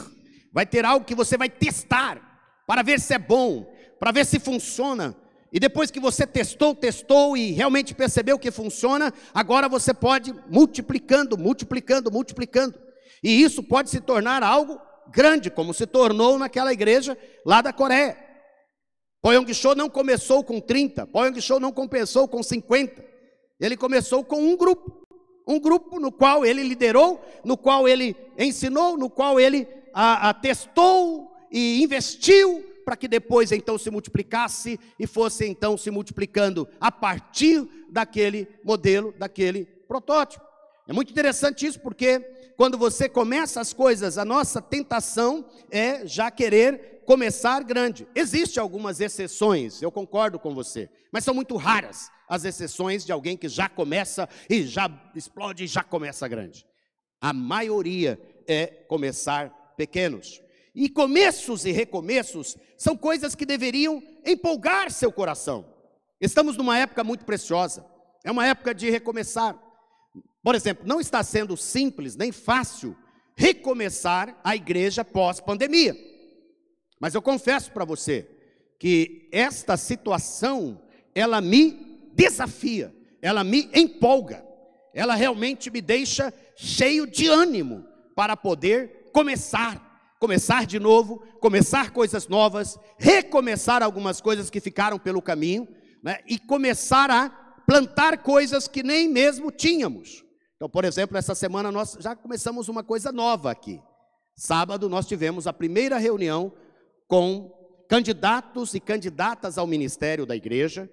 Vai ter algo que você vai testar, para ver se é bom, para ver se funciona. E depois que você testou e realmente percebeu que funciona, agora você pode multiplicando. E isso pode se tornar algo grande, como se tornou naquela igreja lá da Coreia. Poyong-cho não começou com 30, Poyong-cho não começou com 50. Ele começou com um grupo no qual ele liderou, no qual ele ensinou, no qual ele testou e investiu, para que depois então se multiplicasse e fosse então se multiplicando a partir daquele modelo, daquele protótipo. É muito interessante isso, porque quando você começa as coisas, a nossa tentação é já querer começar grande. Existem algumas exceções, eu concordo com você, mas são muito raras as exceções de alguém que já começa e já explode e já começa grande. A maioria é começar pequenos. E começos e recomeços são coisas que deveriam empolgar seu coração. Estamos numa época muito preciosa, é uma época de recomeçar. Por exemplo, não está sendo simples nem fácil recomeçar a igreja pós-pandemia. Mas eu confesso para você que esta situação, ela me desafia, ela me empolga. ela realmente me deixa cheio de ânimo para poder começar de novo, começar coisas novas, recomeçar algumas coisas que ficaram pelo caminho, né? E começar a plantar coisas que nem mesmo tínhamos. Então, por exemplo, essa semana nós já começamos uma coisa nova aqui. Sábado nós tivemos a primeira reunião com candidatos e candidatas ao ministério da igreja,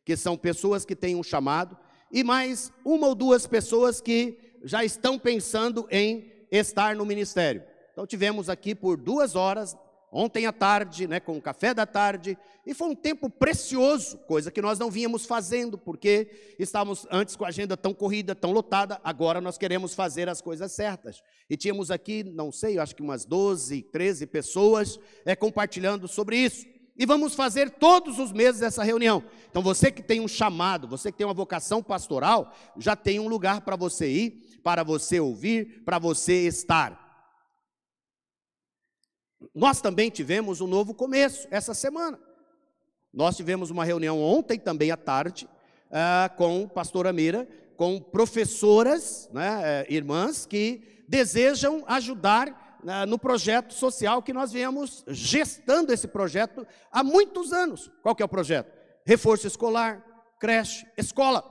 que são pessoas que têm um chamado, e mais uma ou duas pessoas que já estão pensando em estar no ministério. Então tivemos aqui por 2 horas, ontem à tarde, né, com o café da tarde, e foi um tempo precioso, coisa que nós não vínhamos fazendo, porque estávamos antes com a agenda tão corrida, tão lotada, agora nós queremos fazer as coisas certas. E tínhamos aqui, não sei, acho que umas 12, 13 pessoas compartilhando sobre isso. E vamos fazer todos os meses essa reunião. Então você que tem um chamado, você que tem uma vocação pastoral, já tem um lugar para você ir, para você ouvir, para você estar. Nós também tivemos um novo começo essa semana. Nós tivemos uma reunião ontem também à tarde, com a pastora Mira, com professoras, né, irmãs que desejam ajudar no projeto social que nós viemos gestando esse projeto há muitos anos. Qual que é o projeto? Reforço escolar, creche, escola.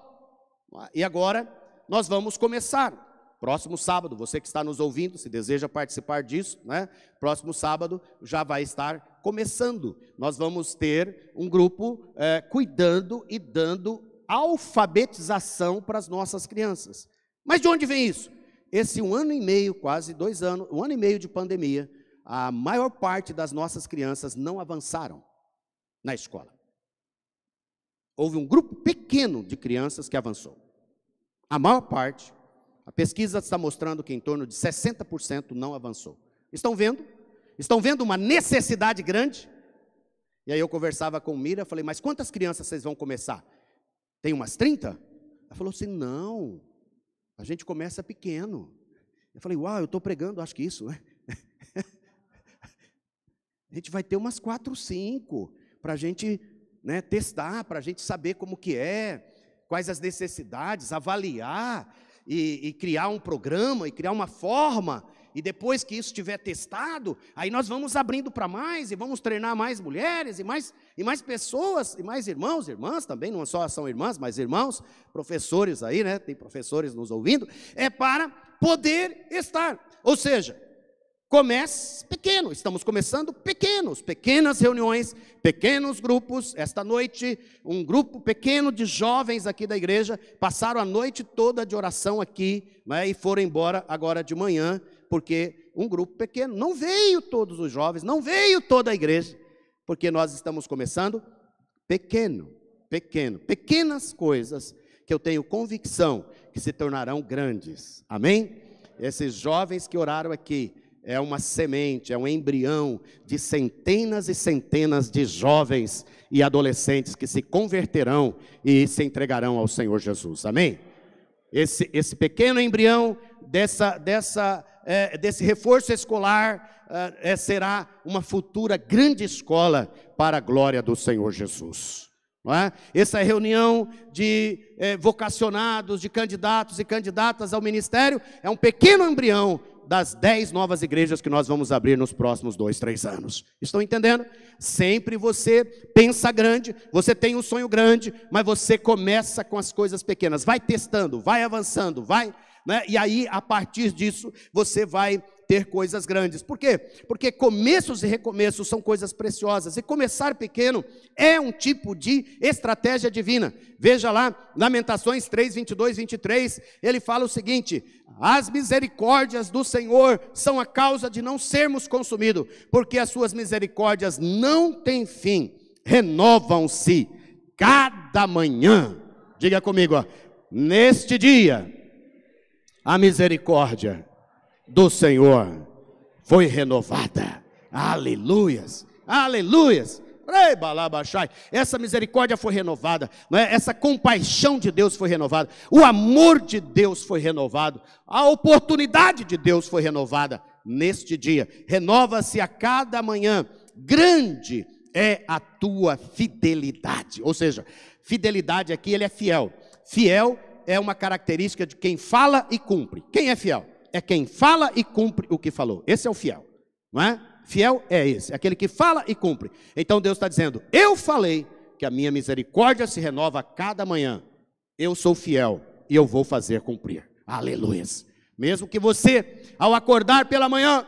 E agora nós vamos começar. Próximo sábado, você que está nos ouvindo, se deseja participar disso, né? Próximo sábado já vai estar começando. Nós vamos ter um grupo cuidando e dando alfabetização para as nossas crianças. Mas de onde vem isso? Esse 1 ano e meio, quase 2 anos, 1 ano e meio de pandemia, a maior parte das nossas crianças não avançaram na escola. Houve um grupo pequeno de crianças que avançou. A maior parte, a pesquisa está mostrando que em torno de 60% não avançou. Estão vendo? Estão vendo uma necessidade grande? E aí eu conversava com Mira, falei, mas quantas crianças vocês vão começar? Tem umas 30? Ela falou assim, não, a gente começa pequeno. Eu falei, uau, eu estou pregando, acho que isso, né? A gente vai ter umas 4, 5, para a gente, né, testar, para a gente saber como que é, quais as necessidades, avaliar e criar um programa, e criar uma forma, e depois que isso estiver testado, aí nós vamos abrindo para mais, e vamos treinar mais mulheres, e mais pessoas, e mais irmãos, irmãs também, não só são irmãs, mas irmãos, professores aí, né, tem professores nos ouvindo, para poder estar, ou seja, comece pequeno, estamos começando pequenas reuniões, pequenos grupos. Esta noite, um grupo pequeno de jovens aqui da igreja, passaram a noite toda de oração aqui, né, e foram embora agora de manhã, porque um grupo pequeno, não veio todos os jovens, não veio toda a igreja, porque nós estamos começando pequenas coisas, que eu tenho convicção que se tornarão grandes, amém? Esses jovens que oraram aqui, é uma semente, é um embrião de centenas e centenas de jovens e adolescentes que se converterão e se entregarão ao Senhor Jesus, amém? Esse pequeno embrião desse reforço escolar será uma futura grande escola para a glória do Senhor Jesus. Não é? Essa reunião de vocacionados, de candidatos e candidatas ao ministério é um pequeno embrião das 10 novas igrejas que nós vamos abrir nos próximos 2, 3 anos. Estão entendendo? Sempre você pensa grande, você tem um sonho grande, mas você começa com as coisas pequenas. Vai testando, vai avançando, vai, né? E aí, a partir disso, você vai ter coisas grandes. Por quê? Porque começos e recomeços são coisas preciosas. E começar pequeno é um tipo de estratégia divina. Veja lá, Lamentações 3, 22, 23, ele fala o seguinte: as misericórdias do Senhor são a causa de não sermos consumidos, porque as suas misericórdias não têm fim, renovam-se cada manhã. Diga comigo, ó, neste dia, a misericórdia do Senhor foi renovada. Aleluias, aleluias. Essa misericórdia foi renovada, não é? Essa compaixão de Deus foi renovada, o amor de Deus foi renovado, a oportunidade de Deus foi renovada neste dia. Renova-se a cada manhã. Grande é a tua fidelidade. Ou seja, fidelidade aqui, ele é fiel. Fiel é uma característica de quem fala e cumpre. Quem é fiel? É quem fala e cumpre o que falou. Esse é o fiel, não é? Fiel é esse, é aquele que fala e cumpre. Então Deus está dizendo, eu falei que a minha misericórdia se renova a cada manhã. Eu sou fiel e eu vou fazer cumprir. Aleluias. Mesmo que você, ao acordar pela manhã,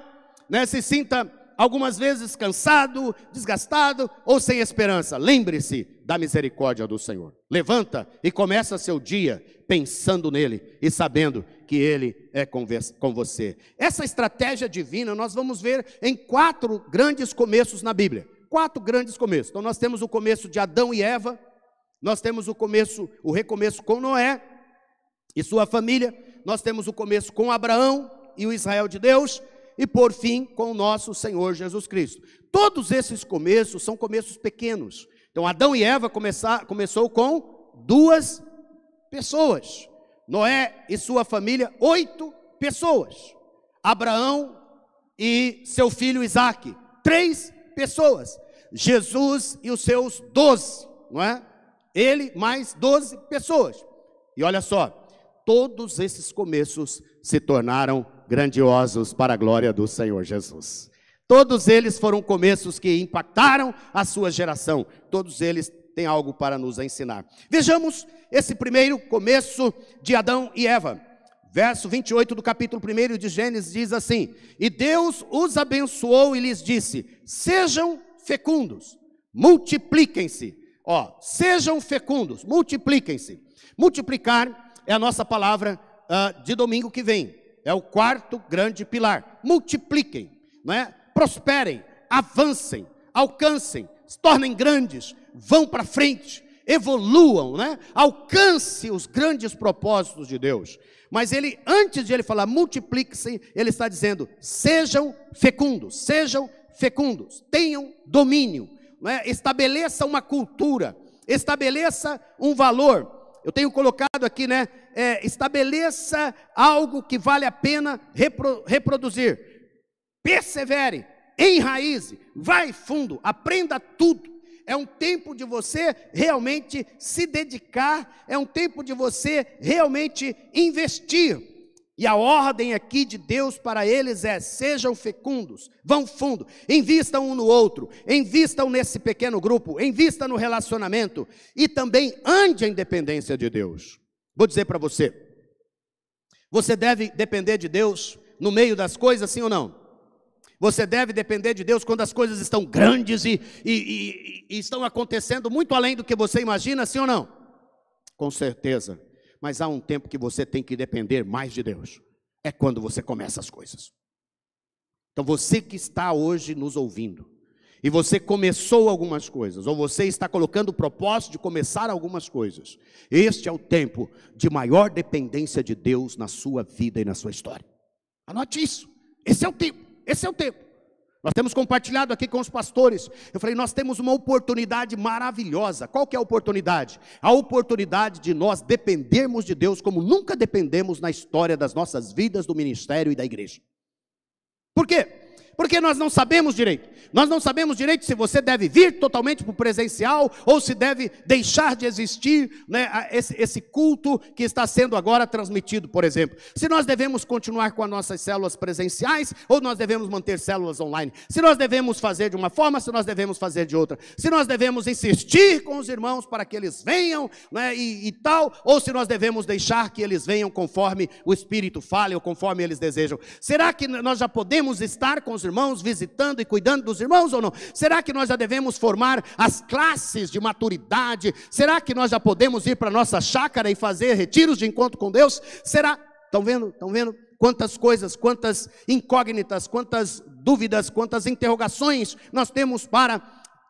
né, se sinta algumas vezes cansado, desgastado ou sem esperança, lembre-se da misericórdia do Senhor. Levanta e começa seu dia pensando nele e sabendo que ele é com você. Essa estratégia divina nós vamos ver em 4 grandes começos na Bíblia. 4 grandes começos. Então nós temos o começo de Adão e Eva, nós temos o recomeço com Noé e sua família, nós temos o começo com Abraão e o Israel de Deus, e por fim com o nosso Senhor Jesus Cristo. Todos esses começos são começos pequenos. Então Adão e Eva começou com 2 pessoas. Noé e sua família, 8 pessoas. Abraão e seu filho Isaque, 3 pessoas. Jesus e os seus 12, não é? Ele mais 12 pessoas. E olha só, todos esses começos se tornaram grandiosos para a glória do Senhor Jesus. Todos eles foram começos que impactaram a sua geração. Todos eles têm algo para nos ensinar. Vejamos esse primeiro começo de Adão e Eva. Verso 28 do capítulo 1 de Gênesis diz assim: e Deus os abençoou e lhes disse, sejam fecundos, multipliquem-se. Sejam fecundos, multipliquem-se. Multiplicar é a nossa palavra de domingo que vem. É o 4º grande pilar. Multipliquem, não é? Prosperem, avancem, alcancem, se tornem grandes, vão para frente, evoluam, né? Alcance os grandes propósitos de Deus. Mas ele, antes de ele falar multiplique-se, ele está dizendo, sejam fecundos, tenham domínio, não é? Estabeleça uma cultura, estabeleça um valor. Eu tenho colocado aqui, né? Estabeleça algo que vale a pena reproduzir. Persevere, enraize, vai fundo, aprenda tudo. É um tempo de você realmente se dedicar, é um tempo de você realmente investir. E a ordem aqui de Deus para eles é, sejam fecundos, vão fundo, invistam um no outro, invistam nesse pequeno grupo, invista no relacionamento e também ande em dependência de Deus. Vou dizer para você, você deve depender de Deus no meio das coisas, sim ou não? Você deve depender de Deus quando as coisas estão grandes e estão acontecendo muito além do que você imagina, sim ou não? Com certeza. Mas há um tempo que você tem que depender mais de Deus. É quando você começa as coisas. Então você que está hoje nos ouvindo, e você começou algumas coisas, ou você está colocando o propósito de começar algumas coisas, este é o tempo de maior dependência de Deus na sua vida e na sua história. Anote isso. Esse é o tempo. Esse é o tempo. Nós temos compartilhado aqui com os pastores. Eu falei, nós temos uma oportunidade maravilhosa. Qual que é a oportunidade? A oportunidade de nós dependermos de Deus como nunca dependemos na história das nossas vidas, do ministério e da igreja. Por quê? Porque nós não sabemos direito. Nós não sabemos direito se você deve vir totalmente para o presencial ou se deve deixar de existir, né, esse culto que está sendo agora transmitido, por exemplo. Se nós devemos continuar com as nossas células presenciais ou nós devemos manter células online. Se nós devemos fazer de uma forma, se nós devemos fazer de outra. Se nós devemos insistir com os irmãos para que eles venham, né, e tal, ou se nós devemos deixar que eles venham conforme o Espírito fale ou conforme eles desejam. Será que nós já podemos estar com os irmãos, visitando e cuidando dos irmãos ou não? Será que nós já devemos formar as classes de maturidade? Será que nós já podemos ir para a nossa chácara e fazer retiros de encontro com Deus? Será? Estão vendo? Estão vendo? Quantas coisas, quantas incógnitas, quantas dúvidas, quantas interrogações nós temos para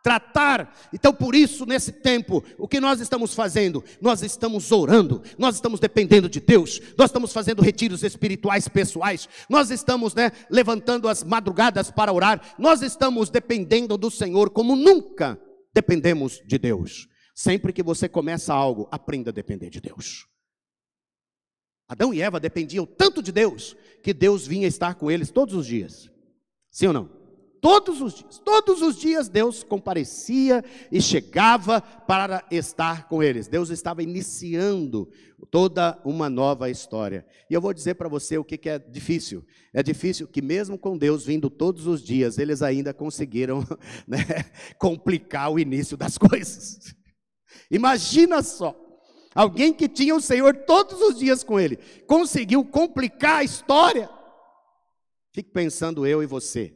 tratar. Então por isso nesse tempo, o que nós estamos fazendo? Nós estamos orando, nós estamos dependendo de Deus, nós estamos fazendo retiros espirituais pessoais, nós estamos, levantando as madrugadas para orar, nós estamos dependendo do Senhor como nunca dependemos de Deus. Sempre que você começa algo, aprenda a depender de Deus. Adão e Eva dependiam tanto de Deus, que Deus vinha estar com eles todos os dias. Sim ou não? Todos os dias Deus comparecia e chegava para estar com eles. Deus estava iniciando toda uma nova história. E eu vou dizer para você o que é difícil. É difícil que mesmo com Deus vindo todos os dias, eles ainda conseguiram, né, complicar o início das coisas. Imagina só, alguém que tinha o Senhor todos os dias com ele, conseguiu complicar a história. Fique pensando eu e você,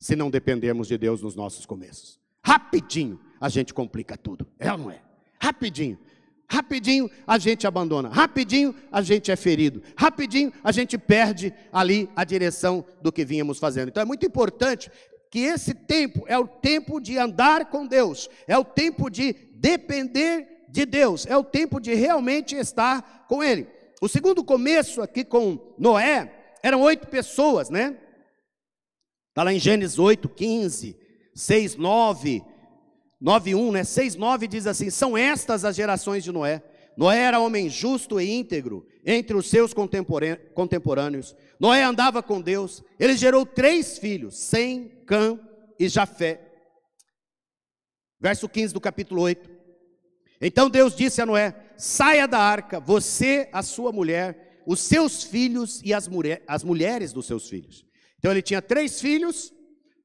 se não dependermos de Deus nos nossos começos. Rapidinho a gente complica tudo, é ou não é? Rapidinho a gente abandona, rapidinho a gente é ferido, rapidinho a gente perde ali a direção do que vínhamos fazendo. Então é muito importante que esse tempo é o tempo de andar com Deus, é o tempo de depender de Deus, é o tempo de realmente estar com Ele. O segundo começo aqui com Noé, eram 8 pessoas, né? Está lá em Gênesis 8, 15, 6, 9, 9, 1, né? 6, 9 diz assim: são estas as gerações de Noé. Noé era homem justo e íntegro entre os seus contemporâneos. Noé andava com Deus. Ele gerou 3 filhos, Sem, Cã e Jafé. Verso 15 do capítulo 8. Então Deus disse a Noé: saia da arca, você, a sua mulher, os seus filhos e as mulheres dos seus filhos. Então ele tinha 3 filhos,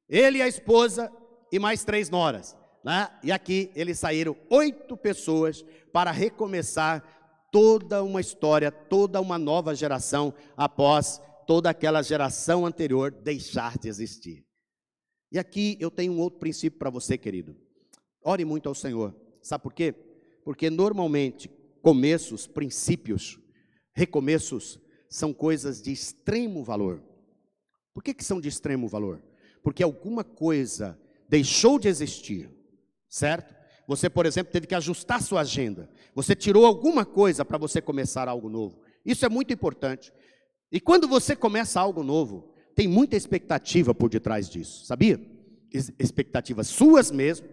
ele e a esposa e mais 3 noras, né? E aqui eles saíram 8 pessoas para recomeçar toda uma história, toda uma nova geração após toda aquela geração anterior deixar de existir. E aqui eu tenho um outro princípio para você, querido. Ore muito ao Senhor. Sabe por quê? Porque normalmente começos, princípios, recomeços são coisas de extremo valor. Por que são de extremo valor? Porque alguma coisa deixou de existir, certo? Você, por exemplo, teve que ajustar sua agenda. Você tirou alguma coisa para você começar algo novo. Isso é muito importante. E quando você começa algo novo, tem muita expectativa por detrás disso, sabia? Expectativas suas mesmo,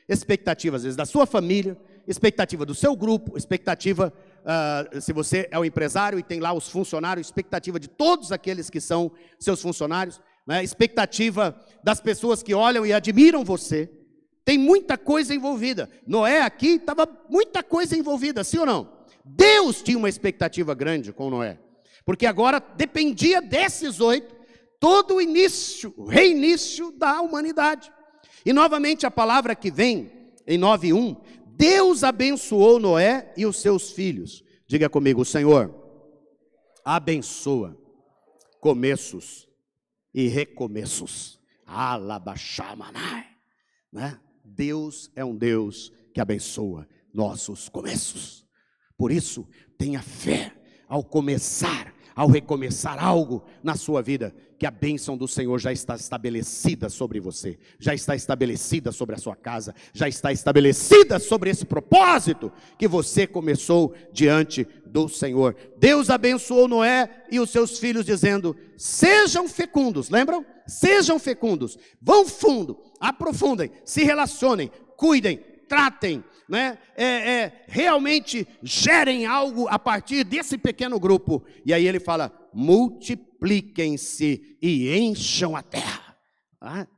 expectativas às vezes da sua família, expectativa do seu grupo, expectativa, se você é um empresário e tem lá os funcionários, expectativa de todos aqueles que são seus funcionários, né? Expectativa das pessoas que olham e admiram você. Tem muita coisa envolvida. Noé aqui estava muita coisa envolvida, sim ou não? Deus tinha uma expectativa grande com Noé, porque agora dependia desses 8, todo o início, o reinício da humanidade. E novamente a palavra que vem em 9:1, Deus abençoou Noé e os seus filhos. Diga comigo: o Senhor abençoa começos e recomeços. Alabaxamanai, né? Deus é um Deus que abençoa nossos começos. Por isso, tenha fé ao começar, ao recomeçar algo na sua vida, que a bênção do Senhor já está estabelecida sobre você, já está estabelecida sobre a sua casa, já está estabelecida sobre esse propósito que você começou diante do Senhor. Deus abençoou Noé e os seus filhos dizendo: sejam fecundos, lembram? Sejam fecundos, vão fundo, aprofundem, se relacionem, cuidem, tratem, né? Realmente gerem algo a partir desse pequeno grupo. E aí ele fala: multipliquem-se e encham a terra.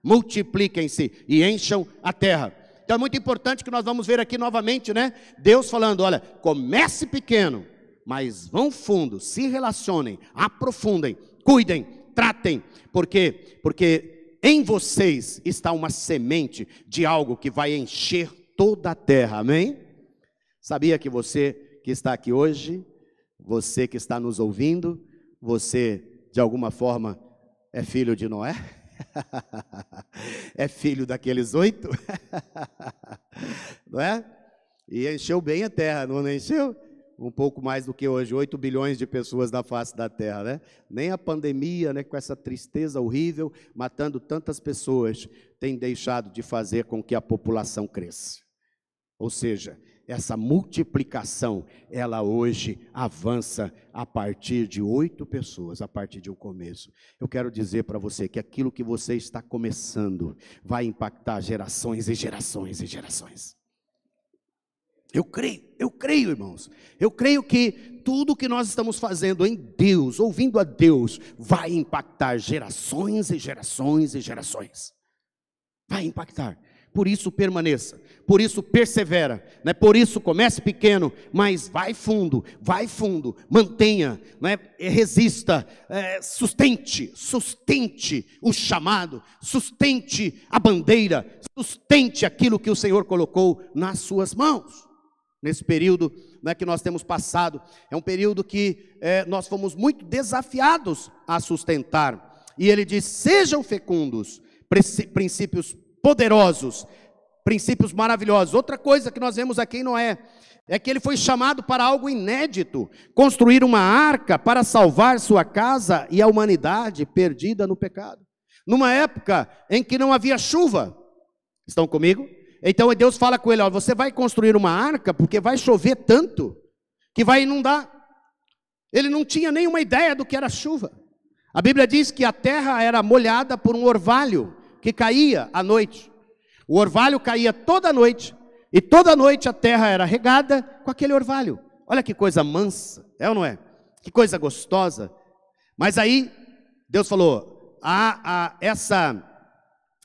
Multipliquem-se e encham a terra. Então é muito importante que nós vamos ver aqui novamente, né? Deus falando: olha, comece pequeno, mas vão fundo, se relacionem, aprofundem, cuidem, tratem. Por quê? Porque em vocês está uma semente de algo que vai encher toda a terra, amém? Sabia que você que está aqui hoje, você que está nos ouvindo, você de alguma forma é filho de Noé? É filho daqueles 8? Não é? E encheu bem a terra, não encheu? Um pouco mais do que hoje, 8 bilhões de pessoas na face da terra, né? Nem a pandemia, né, com essa tristeza horrível, matando tantas pessoas, tem deixado de fazer com que a população cresça. Ou seja, essa multiplicação, ela hoje avança a partir de 8 pessoas, a partir de um começo. Eu quero dizer para você que aquilo que você está começando vai impactar gerações e gerações e gerações. Eu creio, irmãos. Eu creio que tudo que nós estamos fazendo em Deus, ouvindo a Deus, vai impactar gerações e gerações e gerações. vai impactar. Por isso permaneça, por isso persevera, né? Por isso comece pequeno, mas vai fundo, mantenha, né? Resista, sustente o chamado, sustente a bandeira, sustente aquilo que o Senhor colocou nas suas mãos. Nesse período, né, que nós temos passado, é um período que nós fomos muito desafiados a sustentar. E ele diz: sejam fecundos, princípios poderosos, princípios maravilhosos. Outra coisa que nós vemos aqui em Noé é que ele foi chamado para algo inédito: construir uma arca para salvar sua casa e a humanidade perdida no pecado. Numa época em que não havia chuva. Estão comigo? Então Deus fala com ele: ó, você vai construir uma arca porque vai chover tanto que vai inundar. Ele não tinha nenhuma ideia do que era chuva. A Bíblia diz que a terra era molhada por um orvalho que caía à noite. O orvalho caía toda noite, e toda noite a terra era regada com aquele orvalho. Olha que coisa mansa, é ou não é? Que coisa gostosa. Mas aí Deus falou: essa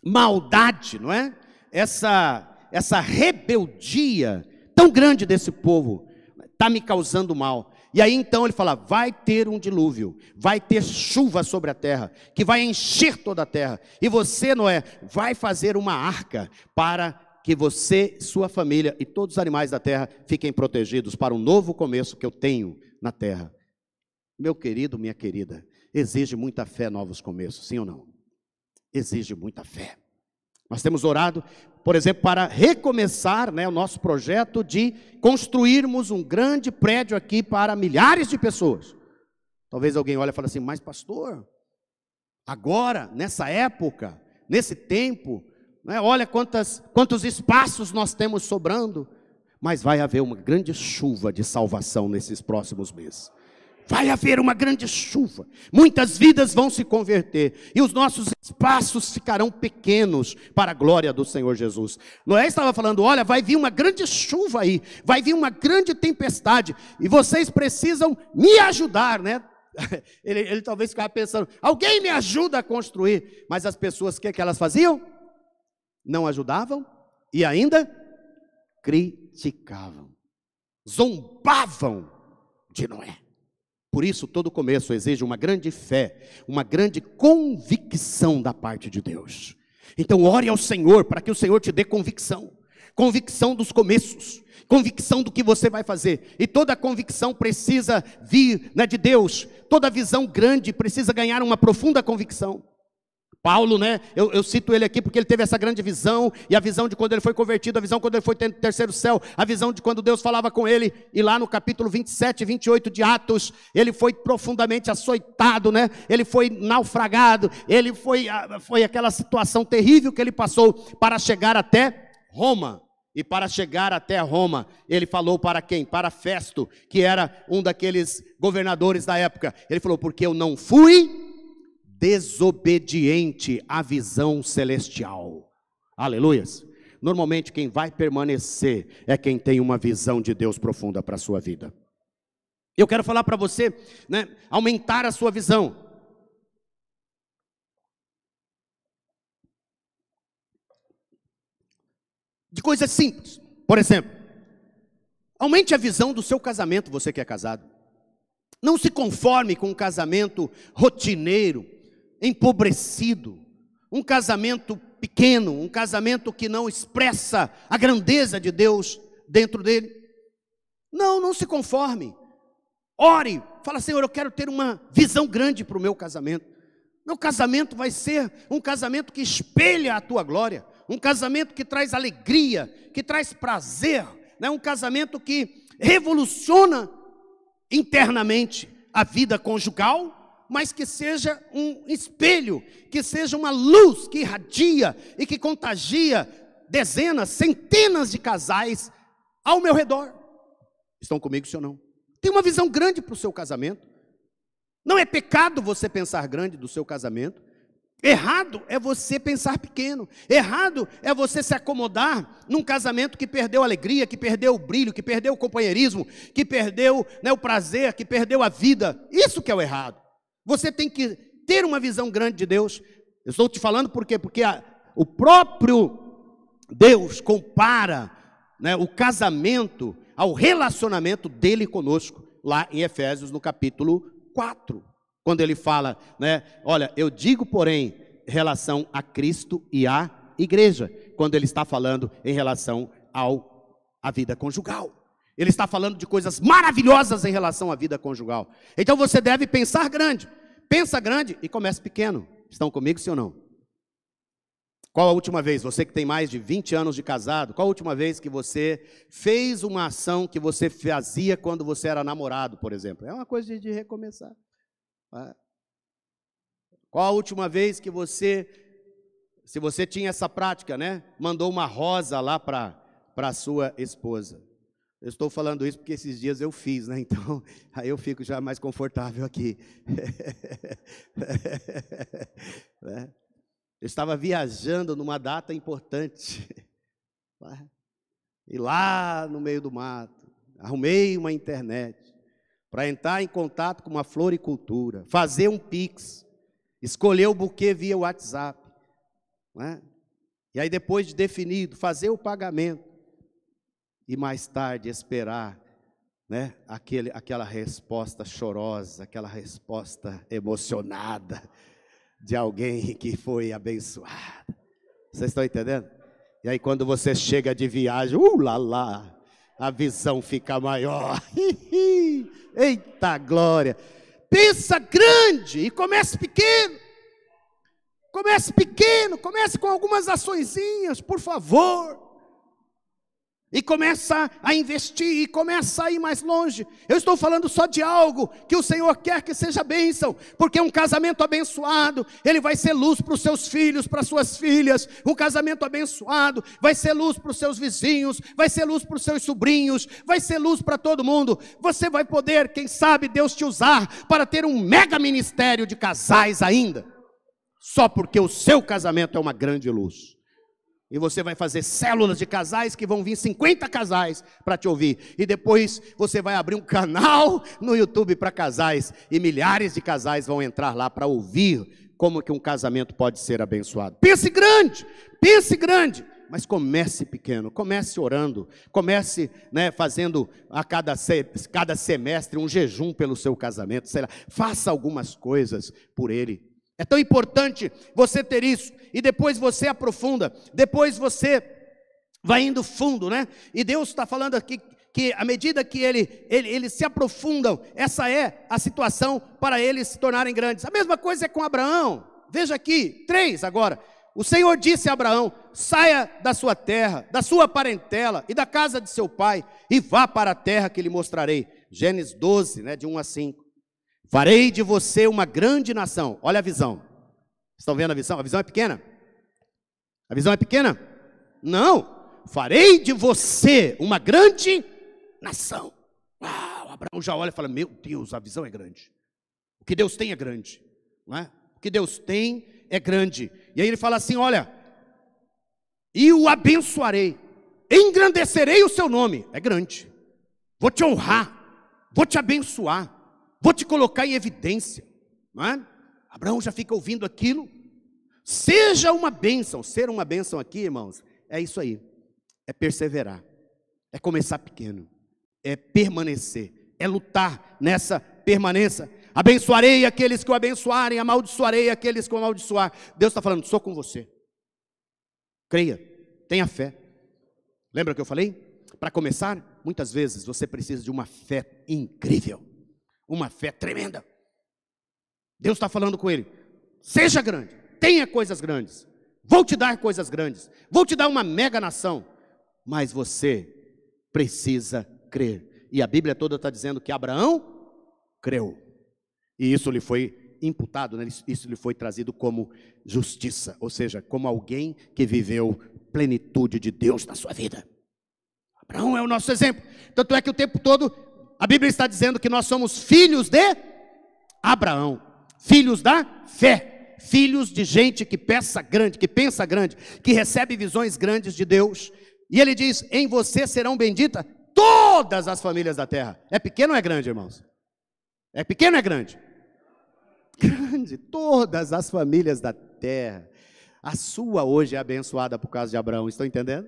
maldade, não é? Essa rebeldia tão grande desse povo está me causando mal. E aí então ele fala: vai ter um dilúvio, vai ter chuva sobre a terra, que vai encher toda a terra. E você, Noé, vai fazer uma arca para que você, sua família e todos os animais da terra fiquem protegidos para um novo começo que eu tenho na terra. Meu querido, minha querida, exige muita fé novos começos, sim ou não? Exige muita fé. Nós temos orado, por exemplo, para recomeçar, né, o nosso projeto de construirmos um grande prédio aqui para milhares de pessoas. Talvez alguém olhe e fale assim: mas pastor, agora, nessa época, nesse tempo, né, olha quantos espaços nós temos sobrando. Mas vai haver uma grande chuva de salvação nesses próximos meses. Vai haver uma grande chuva, muitas vidas vão se converter, e os nossos espaços ficarão pequenos para a glória do Senhor Jesus. Noé estava falando: olha, vai vir uma grande chuva aí, vai vir uma grande tempestade, e vocês precisam me ajudar, né? Ele talvez ficava pensando: alguém me ajuda a construir. Mas as pessoas, o que elas faziam? Não ajudavam e ainda criticavam, zombavam de Noé. Por isso, todo começo exige uma grande fé, uma grande convicção da parte de Deus. Então, ore ao Senhor para que o Senhor te dê convicção. Convicção dos começos, convicção do que você vai fazer. E toda convicção precisa vir, né, de Deus. Toda visão grande precisa ganhar uma profunda convicção. Paulo, né, eu cito ele aqui porque ele teve essa grande visão, e a visão de quando ele foi convertido, a visão quando ele foi no terceiro céu, a visão de quando Deus falava com ele, e lá no capítulo 27, 28 de Atos, ele foi profundamente açoitado, né, ele foi naufragado, ele foi aquela situação terrível que ele passou para chegar até Roma. E para chegar até Roma, ele falou para quem? Para Festo, que era um daqueles governadores da época. Ele falou: porque eu não fui desobediente à visão celestial. Aleluias. Normalmente quem vai permanecer é quem tem uma visão de Deus profunda para a sua vida. Eu quero falar para você, né, aumentar a sua visão. De coisas simples. Por exemplo, aumente a visão do seu casamento, você que é casado. Não se conforme com um casamento rotineiro, empobrecido, um casamento pequeno, um casamento que não expressa a grandeza de Deus dentro dele. Não se conforme. Ore, fala: Senhor, eu quero ter uma visão grande para o meu casamento. Meu casamento vai ser um casamento que espelha a tua glória, um casamento que traz alegria, que traz prazer, né? Um casamento que revoluciona internamente a vida conjugal, mas que seja um espelho, que seja uma luz que irradia e que contagia dezenas, centenas de casais ao meu redor. Estão comigo, sim ou não? Tem uma visão grande para o seu casamento. Não é pecado você pensar grande do seu casamento. Errado é você pensar pequeno. Errado é você se acomodar num casamento que perdeu a alegria, que perdeu o brilho, que perdeu o companheirismo, que perdeu, né, o prazer, que perdeu a vida. Isso que é o errado. Você tem que ter uma visão grande de Deus. Eu estou te falando por quê? Porque O próprio Deus compara, né, o casamento ao relacionamento dele conosco, lá em Efésios, no capítulo 4. Quando ele fala, né, olha, eu digo, porém, em relação a Cristo e à igreja, quando ele está falando em relação à vida conjugal. Ele está falando de coisas maravilhosas em relação à vida conjugal. Então você deve pensar grande. Pensa grande e comece pequeno. Estão comigo, sim ou não? Qual a última vez, você que tem mais de 20 anos de casado, qual a última vez que você fez uma ação que você fazia quando você era namorado, por exemplo? É uma coisa de recomeçar. Qual a última vez que você, se você tinha essa prática, né, mandou uma rosa lá para a sua esposa? Eu estou falando isso porque esses dias eu fiz, né? Então, aí eu fico já mais confortável aqui. Eu estava viajando numa data importante. E lá no meio do mato, arrumei uma internet para entrar em contato com uma floricultura, fazer um Pix, escolher o buquê via WhatsApp. E aí depois de definido, fazer o pagamento. E mais tarde esperar, né, aquela resposta chorosa, aquela resposta emocionada de alguém que foi abençoado. Vocês estão entendendo? E aí quando você chega de viagem, lá, a visão fica maior. Eita glória! Pensa grande e comece pequeno. Comece pequeno, comece com algumas açõezinhas, por favor. E começa a investir, e começa a ir mais longe. Eu estou falando só de algo que o Senhor quer que seja bênção, porque um casamento abençoado, ele vai ser luz para os seus filhos, para as suas filhas. Um casamento abençoado vai ser luz para os seus vizinhos, vai ser luz para os seus sobrinhos, vai ser luz para todo mundo. Você vai poder, quem sabe, Deus te usar para ter um mega ministério de casais ainda, só porque o seu casamento é uma grande luz. E você vai fazer células de casais que vão vir 50 casais para te ouvir. E depois você vai abrir um canal no YouTube para casais. E milhares de casais vão entrar lá para ouvir como que um casamento pode ser abençoado. Pense grande. Mas comece pequeno, comece orando. Comece, né, fazendo a cada semestre um jejum pelo seu casamento. Sei lá, faça algumas coisas por ele. É tão importante você ter isso, e depois você aprofunda, depois você vai indo fundo, né? E Deus está falando aqui que à medida que eles se aprofundam, essa é a situação para eles se tornarem grandes. A mesma coisa é com Abraão. Veja aqui, 3 agora. O Senhor disse a Abraão: saia da sua terra, da sua parentela e da casa de seu pai, e vá para a terra que lhe mostrarei. Gênesis 12, né, de 1 a 5. Farei de você uma grande nação. Olha a visão. Estão vendo a visão? A visão é pequena? A visão é pequena? Não. Farei de você uma grande nação. Uau, Abraão já olha e fala: meu Deus, a visão é grande. O que Deus tem é grande, não é? O que Deus tem é grande. E aí ele fala assim: olha, e o abençoarei, engrandecerei o seu nome. É grande. Vou te honrar, vou te abençoar, vou te colocar em evidência, não é? Abraão já fica ouvindo aquilo. Seja uma bênção. Ser uma bênção aqui, irmãos, é isso aí. É perseverar, é começar pequeno, é permanecer, é lutar nessa permanência. Abençoarei aqueles que o abençoarem, amaldiçoarei aqueles que o amaldiçoar. Deus está falando: sou com você. Creia, tenha fé. Lembra que eu falei? Para começar, muitas vezes você precisa de uma fé incrível, uma fé tremenda. Deus está falando com ele: seja grande, tenha coisas grandes, vou te dar coisas grandes, vou te dar uma mega nação, mas você precisa crer. E a Bíblia toda está dizendo que Abraão creu, e isso lhe foi imputado, né? Isso lhe foi trazido como justiça, ou seja, como alguém que viveu plenitude de Deus na sua vida. Abraão é o nosso exemplo. Tanto é que o tempo todo a Bíblia está dizendo que nós somos filhos de Abraão, filhos da fé, filhos de gente que pensa grande, que recebe visões grandes de Deus. E ele diz: em você serão benditas todas as famílias da terra. É pequeno ou é grande, irmãos? É pequeno ou é grande? Grande, todas as famílias da terra. A sua hoje é abençoada por causa de Abraão, estão entendendo?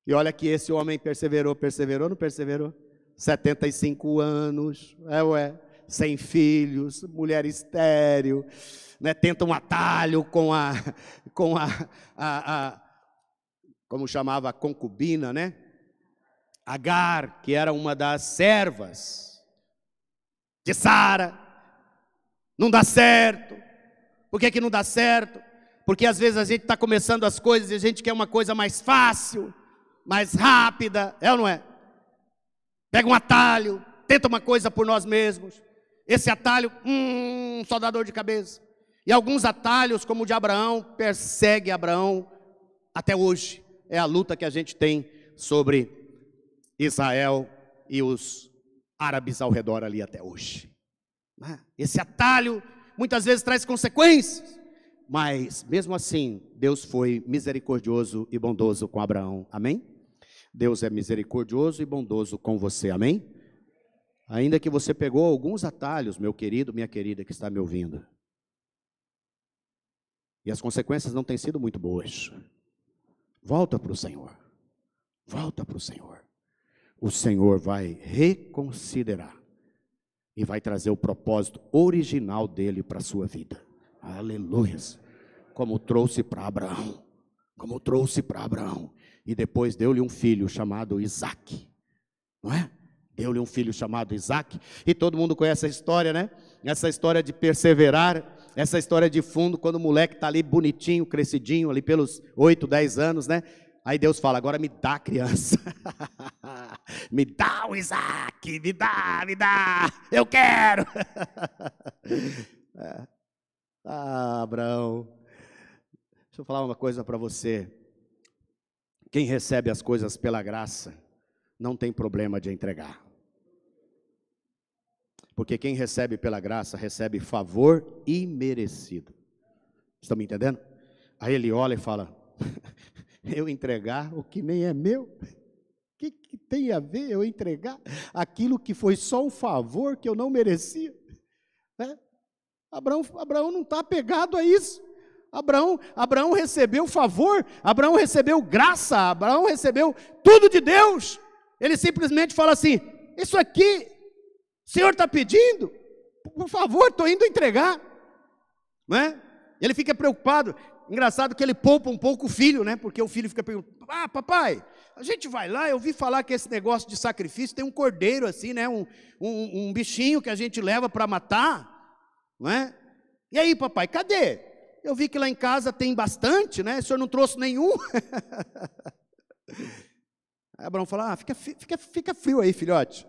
E olha que esse homem perseverou, não perseverou? 75 anos, sem filhos, mulher estéril, né? Tenta um atalho com a como chamava a concubina, né? Agar, que era uma das servas de Sara. Não dá certo. Por que não dá certo? Porque às vezes a gente está começando as coisas e a gente quer uma coisa mais fácil, mais rápida, é ou não é? Pega um atalho, tenta uma coisa por nós mesmos. Esse atalho, só dá dor de cabeça. E alguns atalhos, como o de Abraão, persegue Abraão até hoje. É a luta que a gente tem sobre Israel e os árabes ao redor ali até hoje. Esse atalho muitas vezes traz consequências, mas mesmo assim, Deus foi misericordioso e bondoso com Abraão, amém? Deus é misericordioso e bondoso com você, amém? Ainda que você pegou alguns atalhos, meu querido, minha querida que está me ouvindo, e as consequências não têm sido muito boas, volta para o Senhor, volta para o Senhor. O Senhor vai reconsiderar e vai trazer o propósito original dele para a sua vida. Aleluia. Como trouxe para Abraão. Como trouxe para Abraão. E depois deu-lhe um filho chamado Isaque. Não é? Deu-lhe um filho chamado Isaque. E todo mundo conhece a história, né? Essa história de perseverar. Essa história de fundo, quando o moleque está ali bonitinho, crescidinho, ali pelos 8, 10 anos, né? Aí Deus fala, agora me dá a criança. Me dá o Isaque, me dá, eu quero. Abraão, deixa eu falar uma coisa para você. Quem recebe as coisas pela graça, não tem problema de entregar. Porque quem recebe pela graça, recebe favor imerecido. Estão me entendendo? Aí ele olha e fala, eu entregar o que nem é meu? O que tem a ver eu entregar aquilo que foi só um favor que eu não merecia? Abraão não está apegado a isso. Abraão recebeu favor, Abraão recebeu graça, Abraão recebeu tudo de Deus. Ele simplesmente fala assim, isso aqui, o Senhor está pedindo, por favor, estou indo entregar. Não é? Ele fica preocupado. Engraçado que ele poupa um pouco o filho, né? Porque o filho fica perguntando, papai, a gente vai lá, eu ouvi falar que esse negócio de sacrifício tem um cordeiro assim, né? Um bichinho que a gente leva para matar, não é? E aí, papai, cadê? Eu vi que lá em casa tem bastante, né? O senhor não trouxe nenhum. Aí Abraão fala, fica frio aí, filhote.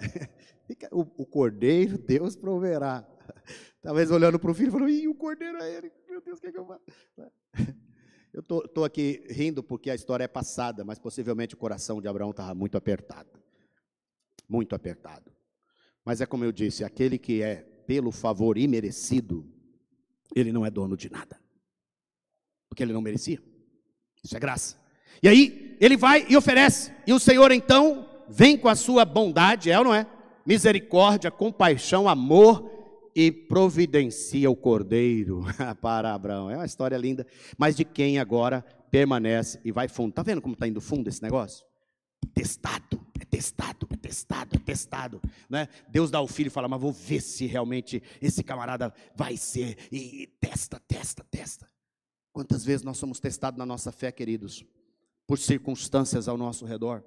O cordeiro, Deus proverá. Talvez olhando para o filho, falando, o cordeiro é ele, meu Deus, o que é que eu faço? Eu estou aqui rindo porque a história é passada, mas possivelmente o coração de Abraão estava muito apertado. Muito apertado. Mas é como eu disse, aquele que é pelo favor imerecido, ele não é dono de nada. Porque ele não merecia. Isso é graça. E aí, ele vai e oferece. E o Senhor então, vem com a sua bondade, é ou não é? Misericórdia, compaixão, amor, e providencia o cordeiro para Abraão. É uma história linda, mas de quem agora permanece e vai fundo. Está vendo como está indo fundo esse negócio? Testado, é testado, né? Deus dá o filho e fala, mas vou ver se realmente esse camarada vai ser, e testa. Quantas vezes nós somos testados na nossa fé, queridos, por circunstâncias ao nosso redor,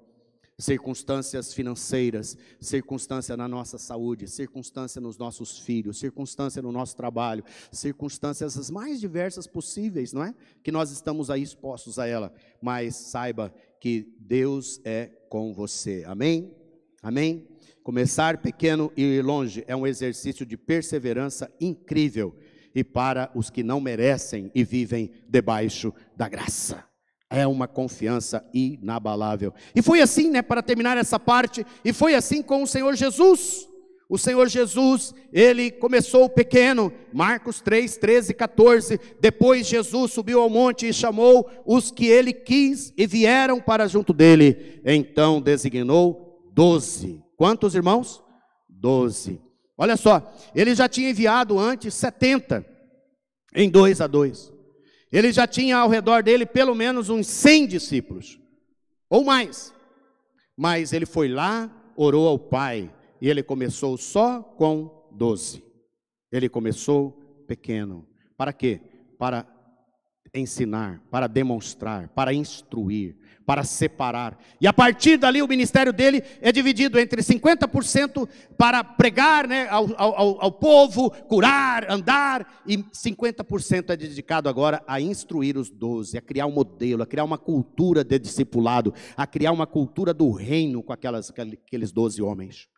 circunstâncias financeiras, circunstância na nossa saúde, circunstância nos nossos filhos, circunstância no nosso trabalho, circunstâncias as mais diversas possíveis, não é? Que nós estamos aí expostos a ela, mas saiba que Deus é com você, amém? Amém? Começar pequeno e ir longe é um exercício de perseverança incrível, e para os que não merecem e vivem debaixo da graça. É uma confiança inabalável. E foi assim, né, para terminar essa parte, e foi assim com o Senhor Jesus. O Senhor Jesus, ele começou pequeno, Marcos 3, 13, 14, depois Jesus subiu ao monte e chamou os que ele quis e vieram para junto dele. Então designou 12. Quantos irmãos? 12. Olha só, ele já tinha enviado antes 70, em 2 a 2. Ele já tinha ao redor dele pelo menos uns 100 discípulos, ou mais. Mas ele foi lá, orou ao Pai, e ele começou só com 12. Ele começou pequeno. Para quê? Para ensinar, para demonstrar, para instruir, para separar. E a partir dali o ministério dele é dividido entre 50% para pregar, né, ao povo, curar, andar, e 50% é dedicado agora a instruir os 12, a criar um modelo, a criar uma cultura de discipulado, a criar uma cultura do reino com aqueles 12 homens.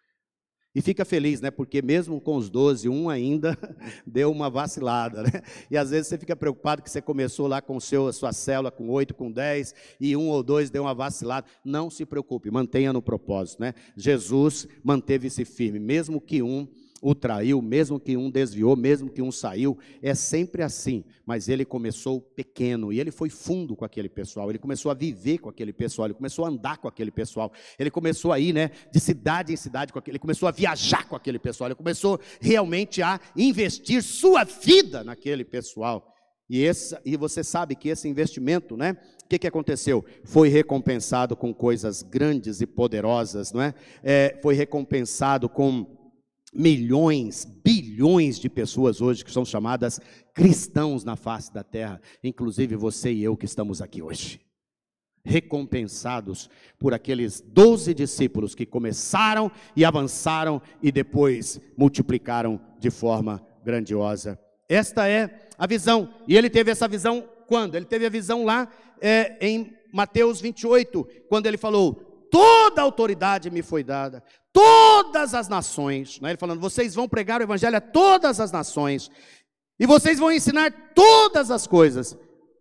E fica feliz, né? Porque mesmo com os 12, um ainda deu uma vacilada, né? E às vezes você fica preocupado que você começou lá com a sua célula com 8, com 10, e um ou dois deu uma vacilada. Não se preocupe, mantenha no propósito, né? Jesus manteve-se firme, mesmo que um o traiu, mesmo que um desviou, mesmo que um saiu, é sempre assim. Mas ele começou pequeno, e ele foi fundo com aquele pessoal, ele começou a viver com aquele pessoal, ele começou a andar com aquele pessoal, ele começou a ir, né, de cidade em cidade, ele começou a viajar com aquele pessoal, ele começou realmente a investir sua vida naquele pessoal. E você sabe que esse investimento, né, o que aconteceu? Foi recompensado com coisas grandes e poderosas, não é? Foi recompensado com milhões, bilhões de pessoas hoje que são chamadas cristãos na face da terra, inclusive você e eu que estamos aqui hoje, recompensados por aqueles 12 discípulos que começaram e avançaram e depois multiplicaram de forma grandiosa. Esta é a visão, e ele teve essa visão quando? Ele teve a visão lá em Mateus 28, quando ele falou: toda a autoridade me foi dada, todas as nações, né? Ele falando, vocês vão pregar o evangelho a todas as nações, e vocês vão ensinar todas as coisas,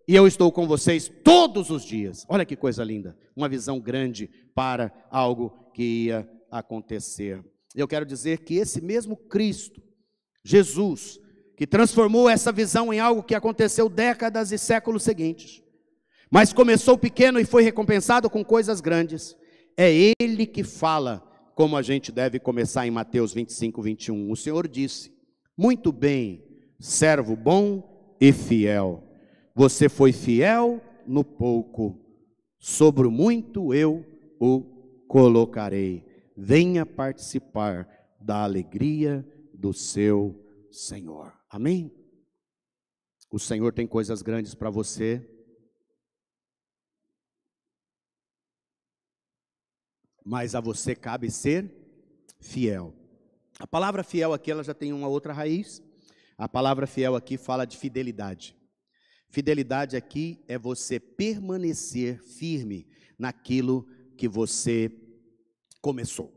e eu estou com vocês todos os dias. Olha que coisa linda, uma visão grande para algo que ia acontecer. Eu quero dizer que esse mesmo Cristo, Jesus, que transformou essa visão em algo que aconteceu décadas e séculos seguintes, mas começou pequeno e foi recompensado com coisas grandes, é Ele que fala como a gente deve começar em Mateus 25, 21. O Senhor disse: muito bem, servo bom e fiel, você foi fiel no pouco, sobre o muito eu o colocarei, venha participar da alegria do seu Senhor. Amém? O Senhor tem coisas grandes para você, mas a você cabe ser fiel. A palavra fiel aqui, ela já tem uma outra raiz. A palavra fiel aqui fala de fidelidade. Fidelidade aqui é você permanecer firme naquilo que você começou.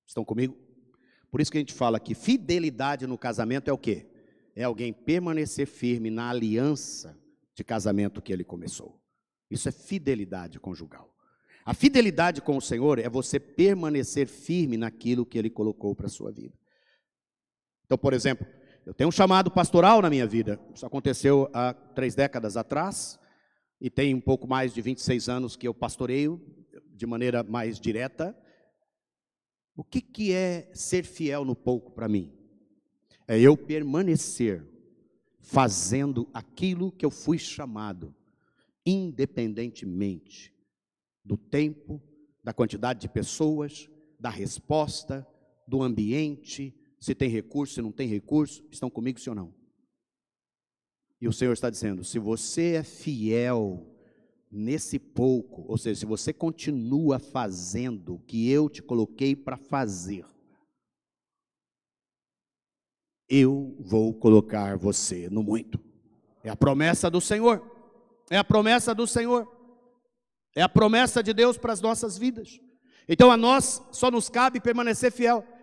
Estão comigo? Por isso que a gente fala que fidelidade no casamento é o quê? É alguém permanecer firme na aliança de casamento que ele começou. Isso é fidelidade conjugal. A fidelidade com o Senhor é você permanecer firme naquilo que Ele colocou para a sua vida. Então, por exemplo, eu tenho um chamado pastoral na minha vida. Isso aconteceu há 3 décadas atrás, e tem um pouco mais de 26 anos que eu pastoreio de maneira mais direta. O que é ser fiel no pouco para mim? É eu permanecer fazendo aquilo que eu fui chamado, independentemente do tempo, da quantidade de pessoas, da resposta, do ambiente, se tem recurso, se não tem recurso. Estão comigo, sim ou não? E o Senhor está dizendo, se você é fiel nesse pouco, ou seja, se você continua fazendo o que eu te coloquei para fazer, eu vou colocar você no muito. É a promessa do Senhor, é a promessa do Senhor. É a promessa de Deus para as nossas vidas. Então a nós só nos cabe permanecer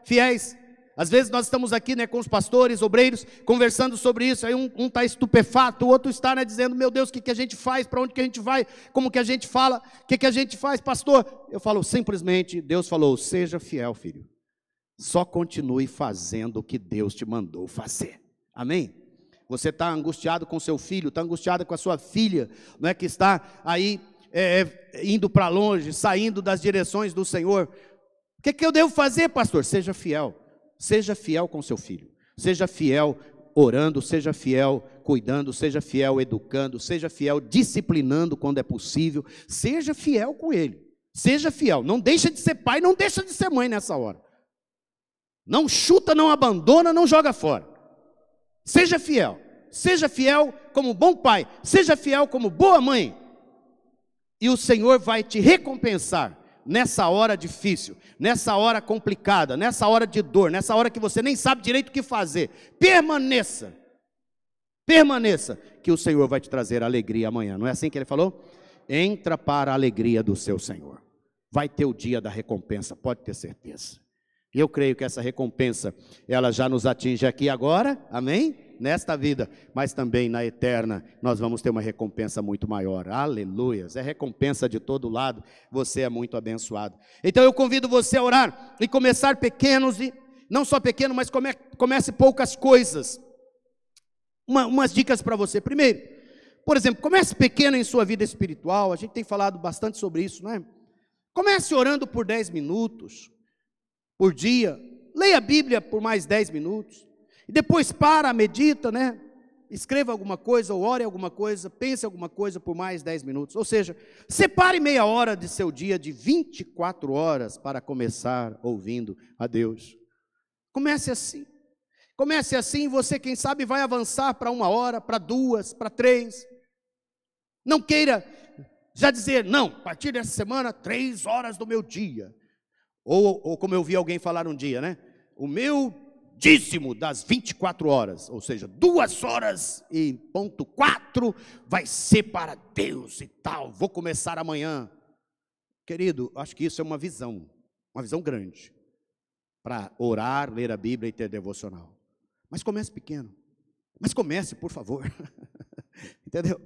fiéis. Às vezes nós estamos aqui, né, com os pastores, obreiros, conversando sobre isso. Aí um está estupefato, o outro está, né, dizendo, meu Deus, o que a gente faz? Para onde que a gente vai? Como que a gente fala? O que a gente faz, pastor? Eu falo simplesmente, Deus falou, seja fiel, filho. Só continue fazendo o que Deus te mandou fazer. Amém? Você está angustiado com seu filho, está angustiado com a sua filha, não é, que está aí indo para longe, saindo das direções do Senhor. O que eu devo fazer, pastor? Seja fiel com seu filho, seja fiel orando, seja fiel cuidando, seja fiel educando, seja fiel disciplinando quando é possível, seja fiel com ele, seja fiel, não deixa de ser pai, não deixa de ser mãe nessa hora, não chuta, não abandona, não joga fora, seja fiel como bom pai, seja fiel como boa mãe, e o Senhor vai te recompensar nessa hora difícil, nessa hora complicada, nessa hora de dor, nessa hora que você nem sabe direito o que fazer. Permaneça, que o Senhor vai te trazer alegria amanhã. Não é assim que ele falou? Entra para a alegria do seu Senhor. Vai ter o dia da recompensa, pode ter certeza. E eu creio que essa recompensa, ela já nos atinge aqui agora, amém? Nesta vida, mas também na eterna, nós vamos ter uma recompensa muito maior, aleluias, é recompensa de todo lado, você é muito abençoado. Então eu convido você a orar, e começar pequenos, e não só pequeno, mas comece poucas coisas. Umas dicas para você. Primeiro, por exemplo, comece pequeno em sua vida espiritual, a gente tem falado bastante sobre isso, não é? Comece orando por 10 minutos, por dia, leia a Bíblia por mais 10 minutos, e depois medita, né? Escreva alguma coisa, ou ore alguma coisa, pense alguma coisa por mais 10 minutos. Ou seja, separe meia hora de seu dia de 24 horas para começar ouvindo a Deus. Comece assim, você quem sabe vai avançar para 1 hora, para 2, para 3. Não queira já dizer, não, a partir dessa semana, 3 horas do meu dia. Ou como eu vi alguém falar um dia, né? O meu dízimo das 24 horas, ou seja, 2 horas e ponto 4 vai ser para Deus e tal, vou começar amanhã. Querido, acho que isso é uma visão grande, para orar, ler a Bíblia e ter devocional. Mas comece pequeno, mas comece, por favor, entendeu?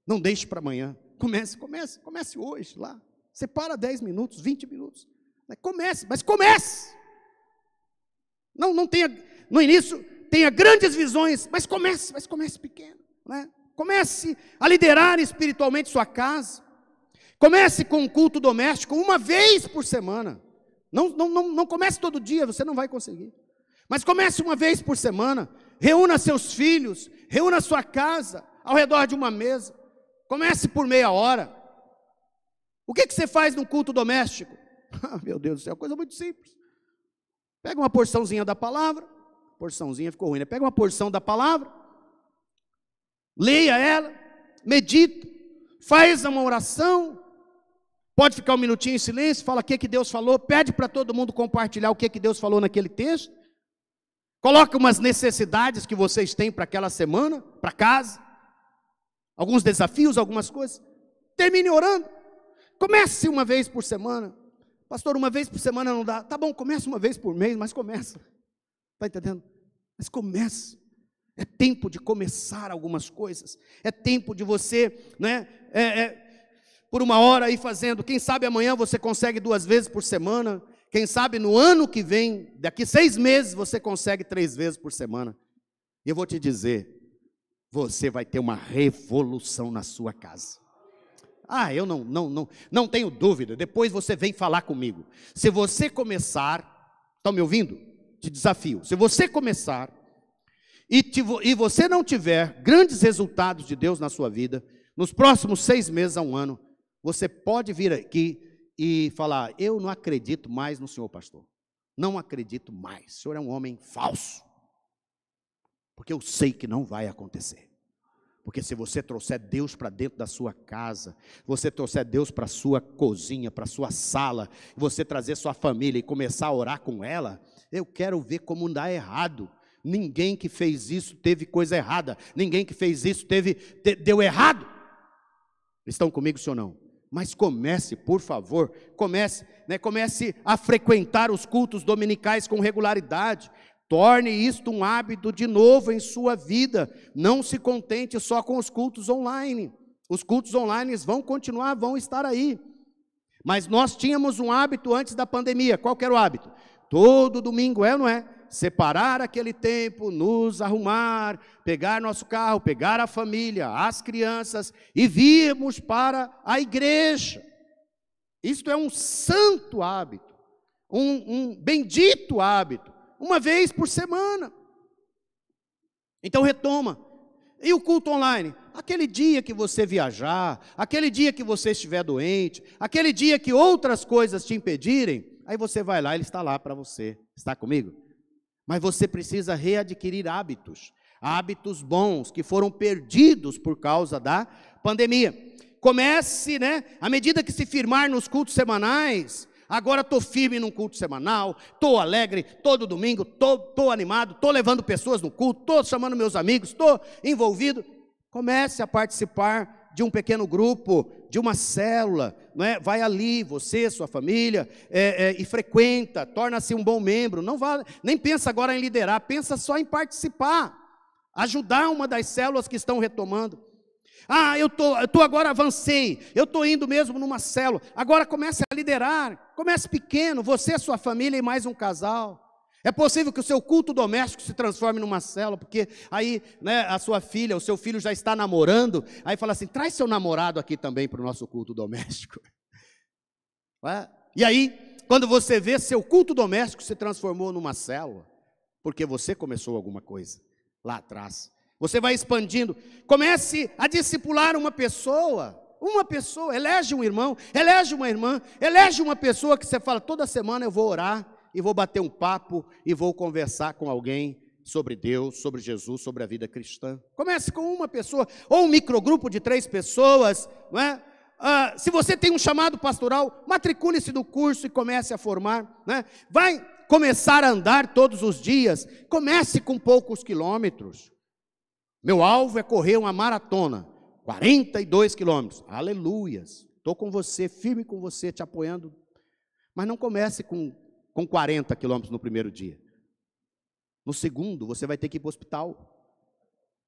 Não deixe para amanhã, comece hoje lá, separa 10 minutos, 20 minutos, mas comece. Não tenha, no início, tenha grandes visões, mas comece pequeno, né? Comece a liderar espiritualmente sua casa, comece com um culto doméstico 1 vez por semana, não comece todo dia, você não vai conseguir, mas comece 1 vez por semana, reúna seus filhos, reúna sua casa, ao redor de uma mesa, comece por meia hora. O que você faz num culto doméstico? Meu Deus do céu, coisa muito simples. Pega uma porçãozinha da palavra, porçãozinha ficou ruim, né? Pega uma porção da palavra, leia ela, medita, faz uma oração, pode ficar 1 minutinho em silêncio, fala o que Deus falou, pede para todo mundo compartilhar o que Deus falou naquele texto, coloca umas necessidades que vocês têm para aquela semana, para casa, alguns desafios, algumas coisas, termine orando, comece 1 vez por semana. Pastor, 1 vez por semana não dá. Tá bom, comece 1 vez por mês, mas começa. Está entendendo? Mas comece. É tempo de começar algumas coisas. É tempo de você, né? Por 1 hora ir fazendo. Quem sabe amanhã você consegue 2 vezes por semana. Quem sabe no ano que vem, daqui 6 meses, você consegue 3 vezes por semana. E eu vou te dizer, você vai ter uma revolução na sua casa. Eu não tenho dúvida, depois você vem falar comigo. Se você começar, estão me ouvindo? Te desafio, se você começar, e você não tiver grandes resultados de Deus na sua vida, nos próximos 6 meses a 1 ano, você pode vir aqui e falar, eu não acredito mais no Senhor, pastor. Não acredito mais, o Senhor é um homem falso. Porque eu sei que não vai acontecer. Porque se você trouxer Deus para dentro da sua casa, você trouxer Deus para a sua cozinha, para a sua sala, você trazer sua família e começar a orar com ela, eu quero ver como dá errado. Ninguém que fez isso teve coisa errada, ninguém que fez isso deu errado. Estão comigo, sim ou não? Mas comece, por favor, comece a frequentar os cultos dominicais com regularidade. Torne isto um hábito de novo em sua vida. Não se contente só com os cultos online. Os cultos online vão continuar, vão estar aí. Mas nós tínhamos um hábito antes da pandemia. Qual que era o hábito? Todo domingo, não é? Separar aquele tempo, nos arrumar, pegar nosso carro, pegar a família, as crianças e virmos para a igreja. Isto é um santo hábito, um bendito hábito. 1 vez por semana. Então retoma. E o culto online? Aquele dia que você viajar, aquele dia que você estiver doente, aquele dia que outras coisas te impedirem, aí você vai lá, ele está lá para você. Está comigo? Mas você precisa readquirir hábitos. Hábitos bons que foram perdidos por causa da pandemia. Comece, à medida que se firmar nos cultos semanais. Agora estou firme num culto semanal, estou alegre todo domingo, estou animado, estou levando pessoas no culto, estou chamando meus amigos, estou envolvido. Comece a participar de um pequeno grupo, de uma célula, vai ali, você, sua família, e frequenta, torna-se um bom membro. Não vá, nem pensa agora em liderar, pensa só em participar, ajudar uma das células que estão retomando. Eu agora avancei, eu estou indo mesmo numa célula, agora comece a liderar, comece pequeno, você, sua família e mais um casal. É possível que o seu culto doméstico se transforme numa célula, porque aí a sua filha, o seu filho já está namorando, aí fala assim, traz seu namorado aqui também para o nosso culto doméstico. E aí, quando você vê, seu culto doméstico se transformou numa célula, porque você começou alguma coisa lá atrás. Você vai expandindo, comece a discipular uma pessoa, elege um irmão, elege uma irmã, elege uma pessoa que você fala, toda semana eu vou orar, e vou bater um papo, e vou conversar com alguém sobre Deus, sobre Jesus, sobre a vida cristã. Comece com uma pessoa, ou um microgrupo de 3 pessoas, se você tem um chamado pastoral, matricule-se no curso e comece a formar, vai começar a andar todos os dias, comece com poucos quilômetros. Meu alvo é correr uma maratona, 42 quilômetros, aleluias, estou com você, firme com você, te apoiando, mas não comece com 40 quilômetros no primeiro dia. No segundo, você vai ter que ir para o hospital,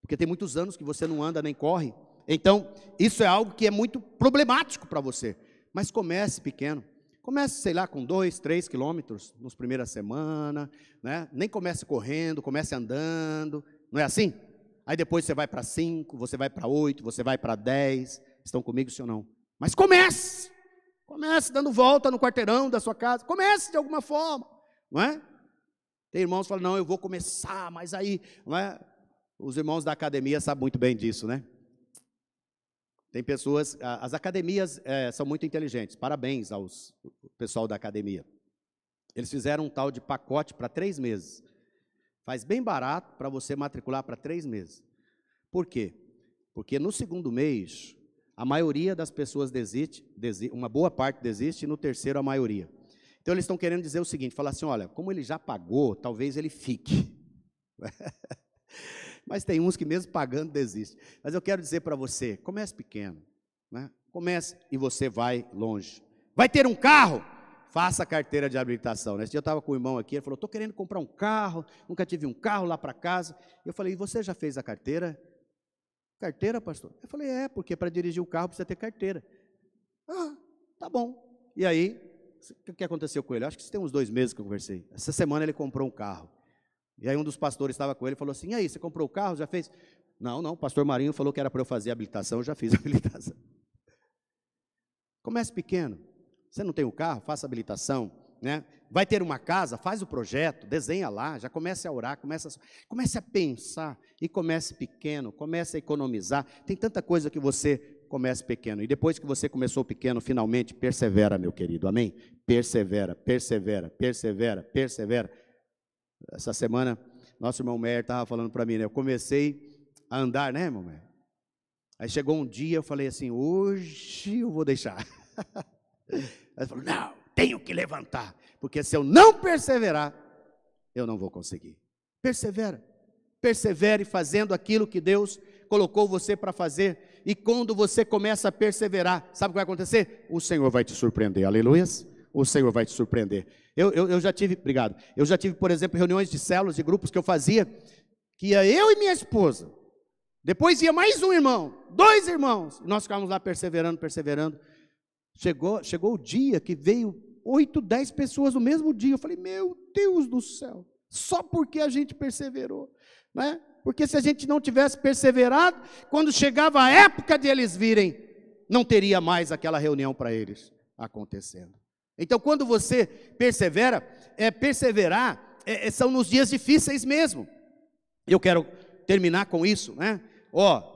porque tem muitos anos que você não anda nem corre, então isso é algo que é muito problemático para você, mas comece pequeno, comece, sei lá, com 2, 3 quilômetros nas primeiras semanas, nem comece correndo, comece andando, não é assim? Aí depois você vai para 5, você vai para 8, você vai para 10. Estão comigo, sim ou não? Mas comece dando volta no quarteirão da sua casa. Comece de alguma forma, não é? Tem irmãos que falam, não, eu vou começar, mas aí, não é? Os irmãos da academia sabem muito bem disso, né? Tem pessoas, as academias são muito inteligentes. Parabéns ao pessoal da academia. Eles fizeram um tal de pacote para 3 meses. Faz bem barato para você matricular para 3 meses. Por quê? Porque no segundo mês, a maioria das pessoas desiste, uma boa parte desiste, e no terceiro a maioria. Então eles estão querendo dizer o seguinte, falar assim, olha, como ele já pagou, talvez ele fique. Mas tem uns que mesmo pagando desistem. Mas eu quero dizer para você, comece pequeno, comece e você vai longe. Vai ter um carro? Faça a carteira de habilitação. Esse dia eu estava com o irmão aqui, ele falou, estou querendo comprar um carro, nunca tive um carro lá para casa. Eu falei, e você já fez a carteira? Carteira, pastor? Eu falei, porque para dirigir o carro precisa ter carteira. Tá bom. E aí, o que aconteceu com ele? Acho que isso tem uns 2 meses que eu conversei. Essa semana ele comprou um carro. E aí um dos pastores estava com ele e falou assim, e aí, você comprou o carro, já fez? Não, o pastor Marinho falou que era para eu fazer a habilitação, eu já fiz a habilitação. Comece pequeno. Você não tem um carro? Faça a habilitação, Vai ter uma casa? Faz o projeto, desenha lá, já comece a orar, comece a pensar e comece pequeno, comece a economizar. Tem tanta coisa que você comece pequeno. E depois que você começou pequeno, finalmente, persevera, meu querido, amém? Persevera, persevera, persevera, persevera. Essa semana, nosso irmão Mer estava falando para mim, eu comecei a andar, irmão Mer? Aí chegou um dia, eu falei assim, hoje eu vou deixar. Ele falou, não, tenho que levantar, porque se eu não perseverar, eu não vou conseguir. Persevere fazendo aquilo que Deus colocou você para fazer, e quando você começa a perseverar, sabe o que vai acontecer? O Senhor vai te surpreender, aleluias, o Senhor vai te surpreender. Eu já tive, por exemplo, reuniões de células, de grupos que eu fazia, que ia eu e minha esposa, depois ia mais um irmão, 2 irmãos, e nós ficávamos lá perseverando, Chegou o dia que veio 8, 10 pessoas no mesmo dia. Eu falei, meu Deus do céu, só porque a gente perseverou, Porque se a gente não tivesse perseverado, quando chegava a época de eles virem, não teria mais aquela reunião para eles acontecendo. Então, quando você persevera, perseverar são nos dias difíceis mesmo. Eu quero terminar com isso, né?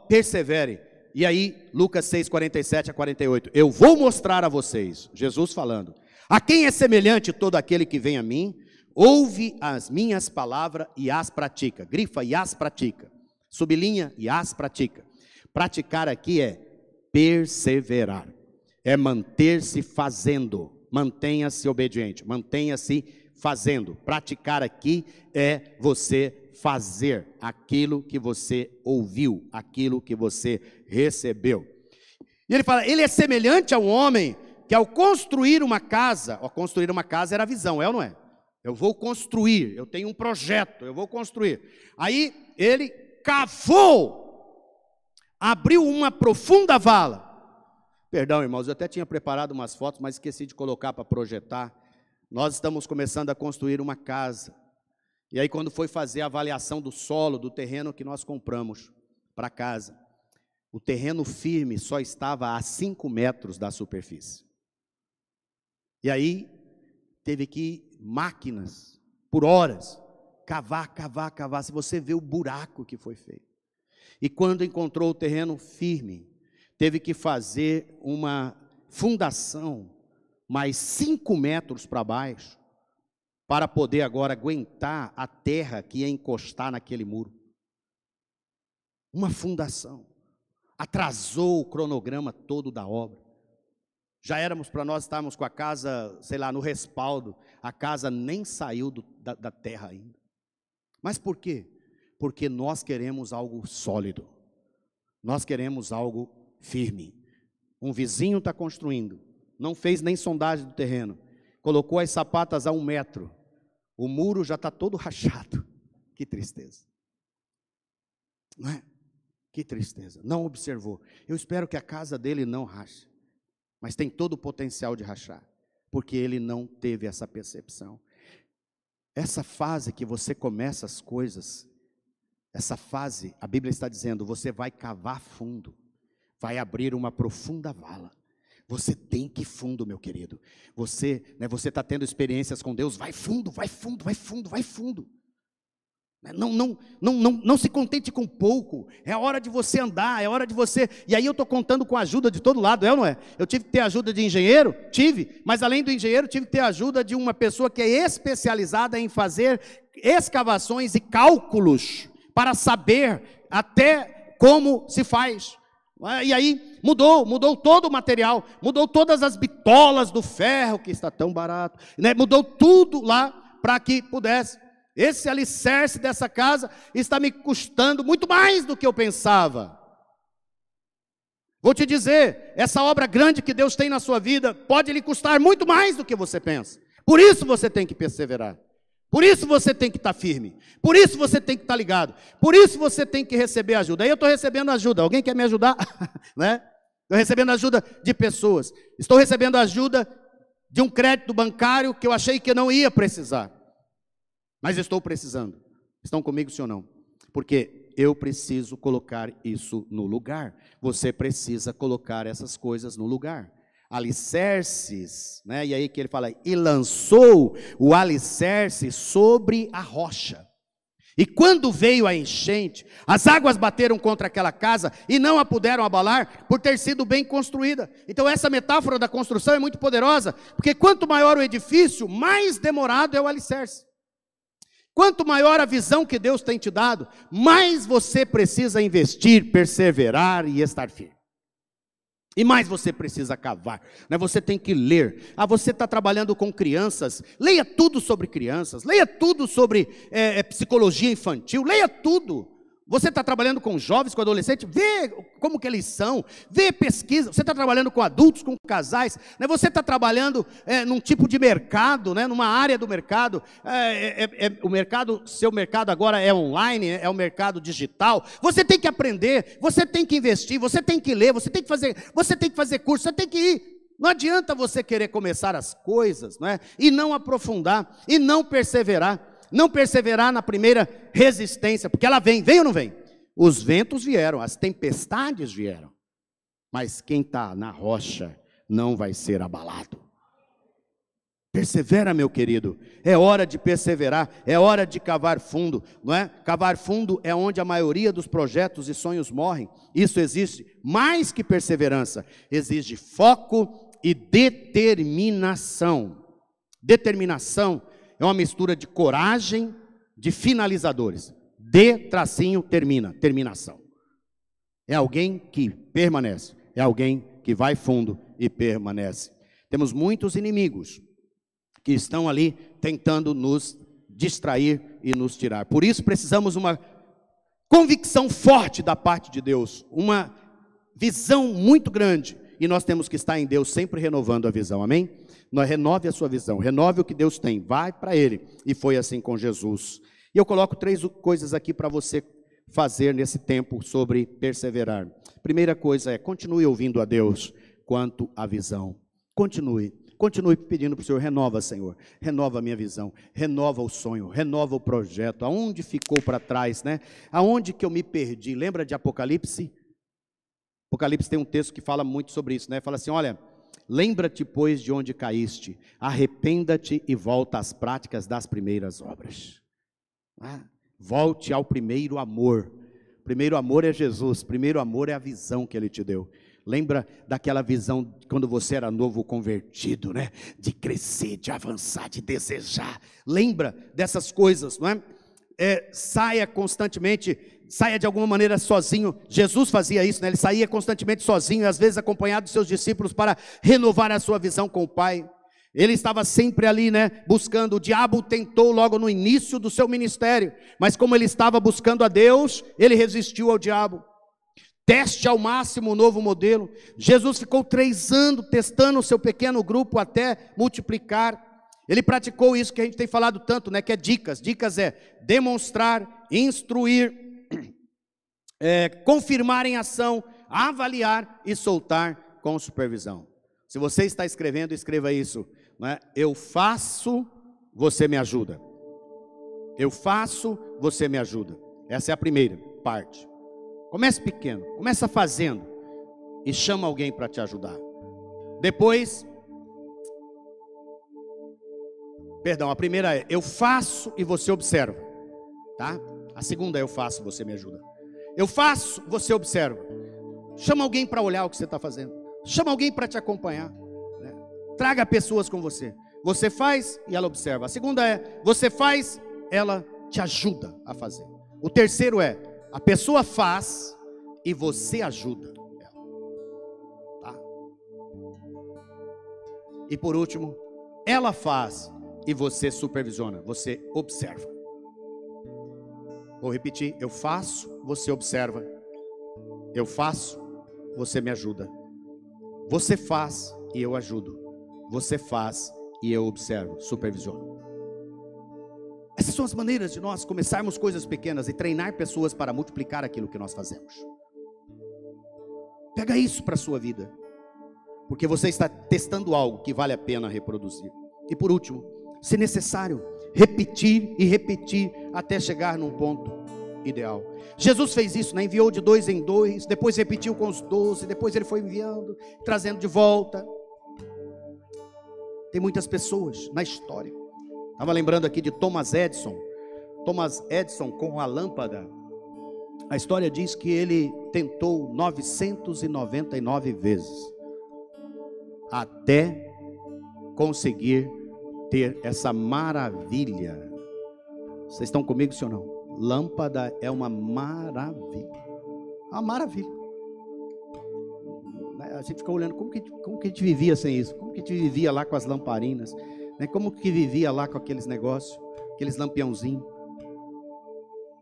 Persevere. E aí, Lucas 6, 47 a 48. Eu vou mostrar a vocês, Jesus falando, a quem é semelhante todo aquele que vem a mim, ouve as minhas palavras e as pratica. Grifa, e as pratica. Sublinha, e as pratica. Praticar aqui é perseverar. É manter-se fazendo. Mantenha-se obediente. Mantenha-se fazendo. Praticar aqui é você fazer aquilo que você ouviu, aquilo que você recebeu. E ele fala, ele é semelhante a um homem que ao construir uma casa, construir uma casa era a visão, é ou não é? Eu vou construir, eu tenho um projeto, eu vou construir. Aí ele cavou, abriu uma profunda vala. Perdão, irmãos, eu até tinha preparado umas fotos, mas esqueci de colocar para projetar. Nós estamos começando a construir uma casa. E aí quando foi fazer a avaliação do solo, do terreno que nós compramos para casa, o terreno firme só estava a 5 metros da superfície. E aí teve que ir máquinas, por horas, cavar. Se você vê o buraco que foi feito. E quando encontrou o terreno firme, teve que fazer uma fundação mais 5 metros para baixo, para poder agora aguentar a terra que ia encostar naquele muro. Uma fundação. Atrasou o cronograma todo da obra. Já éramos para nós estarmos com a casa, sei lá, no respaldo. A casa nem saiu da terra ainda. Mas por quê? Porque nós queremos algo sólido. Nós queremos algo firme. Um vizinho está construindo. Não fez nem sondagem do terreno. Colocou as sapatas a 1 metro. O muro já está todo rachado. Que tristeza. Não é? Que tristeza. Não observou. Eu espero que a casa dele não rache. Mas tem todo o potencial de rachar. Porque ele não teve essa percepção. Essa fase que você começa as coisas, essa fase, a Bíblia está dizendo, você vai cavar fundo. Vai abrir uma profunda vala. Você tem que ir fundo, meu querido. Você está tendo experiências com Deus, vai fundo. Não se contente com pouco. É hora de você andar, é hora de você... E aí eu estou contando com a ajuda de todo lado, é ou não é? Eu tive que ter ajuda de engenheiro? Tive. Mas além do engenheiro, tive que ter ajuda de uma pessoa que é especializada em fazer escavações e cálculos para saber até como se faz. E aí mudou todo o material, mudou todas as bitolas do ferro, que está tão barato, né? Mudou tudo lá para que pudesse. Esse alicerce dessa casa está me custando muito mais do que eu pensava. Vou te dizer, essa obra grande que Deus tem na sua vida pode lhe custar muito mais do que você pensa. Por isso você tem que perseverar. Por isso você tem que estar firme. Por isso você tem que estar ligado. Por isso você tem que receber ajuda. Aí eu estou recebendo ajuda. Alguém quer me ajudar? Né? Estou recebendo ajuda de pessoas. Estou recebendo ajuda de um crédito bancário que eu achei que eu não ia precisar. Mas estou precisando. Estão comigo, sim ou não? Porque eu preciso colocar isso no lugar. Você precisa colocar essas coisas no lugar. Alicerces, né? E aí que ele fala, e lançou o alicerce sobre a rocha. E quando veio a enchente, as águas bateram contra aquela casa e não a puderam abalar por ter sido bem construída. Então essa metáfora da construção é muito poderosa, porque quanto maior o edifício, mais demorado é o alicerce. Quanto maior a visão que Deus tem te dado, mais você precisa investir, perseverar e estar firme. E mais você precisa cavar, né? Você tem que ler. Você está trabalhando com crianças, leia tudo sobre crianças, leia tudo sobre psicologia infantil, leia tudo. Você está trabalhando com jovens, com adolescentes, vê como que eles são, vê pesquisa. Você está trabalhando com adultos, com casais, né? Você está trabalhando num tipo de mercado, né? Numa área do mercado. O mercado, seu mercado agora é online, é o mercado digital. Você tem que aprender, você tem que investir, você tem que ler, você tem que fazer curso, você tem que ir. Não adianta você querer começar as coisas, não é? E não aprofundar, e não perseverar. Não perseverar na primeira resistência, porque ela vem ou não vem? Os ventos vieram, as tempestades vieram, mas quem está na rocha não vai ser abalado. Persevera, meu querido. É hora de perseverar, é hora de cavar fundo, não é? Cavar fundo é onde a maioria dos projetos e sonhos morrem. Isso exige mais que perseverança, exige foco e determinação. Determinação é uma mistura de coragem, de finalizadores. Terminação. É alguém que permanece, é alguém que vai fundo e permanece. Temos muitos inimigos que estão ali tentando nos distrair e nos tirar. Por isso precisamos uma convicção forte da parte de Deus, uma visão muito grande, e nós temos que estar em Deus sempre renovando a visão, amém? Renove a sua visão, renove o que Deus tem, vai para Ele, e foi assim com Jesus. E eu coloco 3 coisas aqui para você fazer nesse tempo sobre perseverar. Primeira coisa é, continue ouvindo a Deus quanto à visão, continue pedindo para o Senhor, renova, Senhor, renova a minha visão, renova o sonho, renova o projeto, aonde ficou para trás, né? Aonde que eu me perdi, lembra de Apocalipse? Apocalipse tem um texto que fala muito sobre isso, né? Fala assim, olha, lembra-te, pois, de onde caíste, arrependa-te e volta às práticas das primeiras obras. Volte ao primeiro amor. Primeiro amor é Jesus, primeiro amor é a visão que Ele te deu. Lembra daquela visão quando você era novo convertido, né? De crescer, de avançar, de desejar. Lembra dessas coisas, não é? Saia constantemente, saia de alguma maneira sozinho. Jesus fazia isso, né? Ele saía constantemente sozinho, às vezes acompanhado dos seus discípulos para renovar a sua visão com o Pai. Ele estava sempre ali, né, buscando. O diabo tentou logo no início do seu ministério, mas como ele estava buscando a Deus, ele resistiu ao diabo. Teste ao máximo o novo modelo. Jesus ficou 3 anos testando o seu pequeno grupo até multiplicar. Ele praticou isso que a gente tem falado tanto, né, que é dicas. Dicas é demonstrar, instruir, confirmar em ação, avaliar e soltar com supervisão. Se você está escrevendo, escreva isso, não é? Eu faço, você me ajuda. Eu faço, você me ajuda. Essa é a primeira parte. Comece pequeno, começa fazendo e chama alguém para te ajudar. Depois, a primeira é eu faço e você observa, tá? A segunda é eu faço, você me ajuda. Eu faço, você observa. Chama alguém para olhar o que você está fazendo. Chama alguém para te acompanhar, né? Traga pessoas com você. Você faz e ela observa. A segunda é você faz, ela te ajuda a fazer. O terceiro é a pessoa faz e você ajuda ela, tá? E por último, ela faz e você supervisiona, você observa. Vou repetir, eu faço, você observa. Eu faço, você me ajuda. Você faz e eu ajudo. Você faz e eu observo, supervisiono. Essas são as maneiras de nós começarmos coisas pequenas e treinar pessoas para multiplicar aquilo que nós fazemos. Pega isso para a sua vida, porque você está testando algo que vale a pena reproduzir. E por último, se necessário, repetir e repetir até chegar num ponto ideal. Jesus fez isso, né? Enviou de 2 em 2, depois repetiu com os 12, depois ele foi enviando, trazendo de volta. Tem muitas pessoas na história. Estava lembrando aqui de Thomas Edison com a lâmpada. A história diz que ele tentou 999 vezes até conseguir ter essa maravilha. Vocês estão comigo, sim ou não? Lâmpada é uma maravilha. Uma maravilha. A gente fica olhando como que a gente vivia sem isso. Como que a gente vivia lá com as lamparinas, né? Como que vivia lá com aqueles negócios, aqueles lampiãozinhos.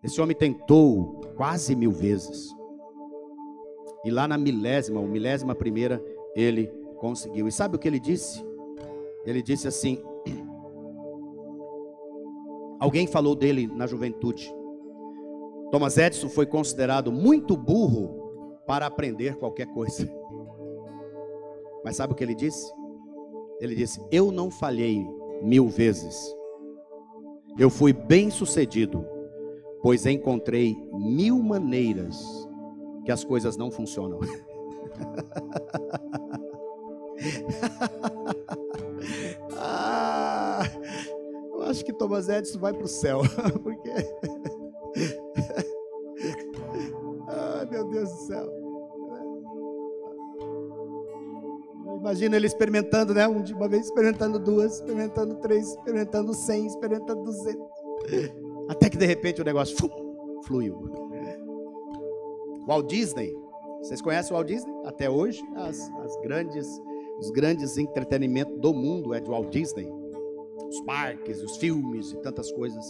Esse homem tentou quase 1000 vezes. E lá na milésima primeira, ele conseguiu. E sabe o que ele disse? Ele disse assim, alguém falou dele na juventude. Thomas Edison foi considerado muito burro para aprender qualquer coisa. Mas sabe o que ele disse? Ele disse, eu não falhei 1000 vezes. Eu fui bem sucedido, pois encontrei 1000 maneiras que as coisas não funcionam. Thomas Edison vai para o céu. Porque... Ai, meu Deus do céu. Imagina ele experimentando, né? Uma vez experimentando 2, experimentando 3, experimentando 100, experimentando 200. Até que de repente o negócio fluiu. Walt Disney. Vocês conhecem o Walt Disney? Até hoje, os grandes entretenimentos do mundo é de Walt Disney. Os parques, os filmes e tantas coisas.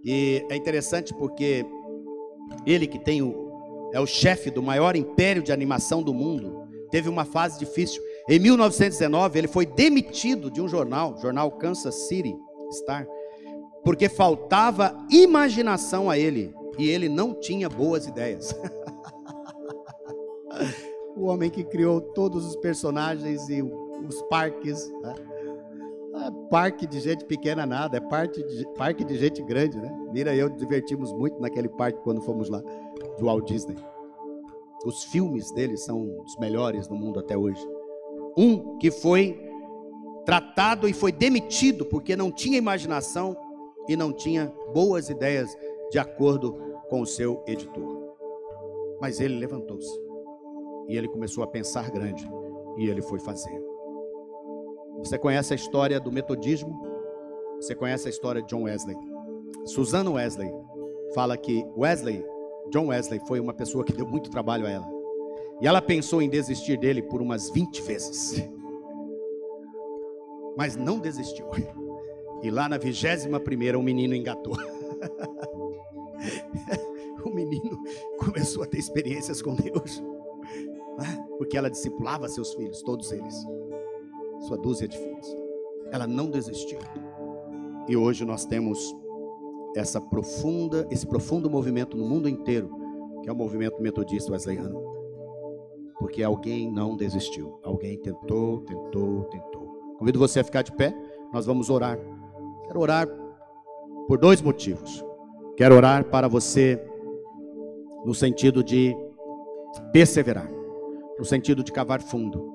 E é interessante porque ele que é o chefe do maior império de animação do mundo, teve uma fase difícil. Em 1919, ele foi demitido de um jornal Kansas City Star, porque faltava imaginação a ele, e ele não tinha boas ideias. O homem que criou todos os personagens e os parques, né? Parque de gente pequena nada, é parque de gente grande, né? Mira e eu divertimos muito naquele parque quando fomos lá, do Walt Disney. Os filmes dele são os melhores no mundo até hoje. Um que foi tratado e foi demitido porque não tinha imaginação e não tinha boas ideias de acordo com o seu editor. Mas ele levantou-se e ele começou a pensar grande e ele foi fazer. Você conhece a história do metodismo? Você conhece a história de John Wesley? Susan Wesley fala que John Wesley foi uma pessoa que deu muito trabalho a ela. E ela pensou em desistir dele por umas 20 vezes. Mas não desistiu. E lá na 21ª, um menino engatou. O menino começou a ter experiências com Deus. Porque ela discipulava seus filhos, todos eles. Sua dúzia de filhos. Ela não desistiu. E hoje nós temos esse profundo movimento no mundo inteiro, que é o movimento metodista wesleyano. Porque alguém não desistiu. Alguém tentou. Convido você a ficar de pé. Nós vamos orar. Quero orar por 2 motivos. Quero orar para você no sentido de perseverar, no sentido de cavar fundo,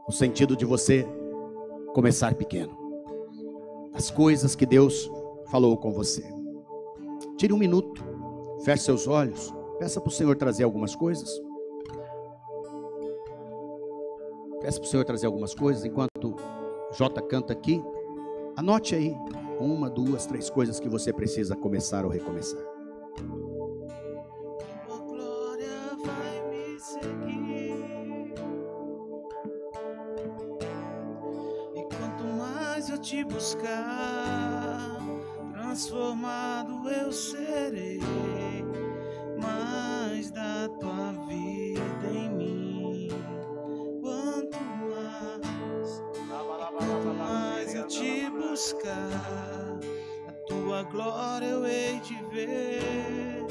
no sentido de você começar pequeno. As coisas que Deus falou com você. Tire um minuto, feche seus olhos, peça para o Senhor trazer algumas coisas. Peça para o Senhor trazer algumas coisas enquanto Jota canta aqui. Anote aí 1, 2, 3 coisas que você precisa começar ou recomeçar. Tua glória vai me seguir. E quanto mais eu te buscar, transformado eu serei. Mais da tua vida em mim. Quanto mais eu te buscar, a tua glória eu hei de ver.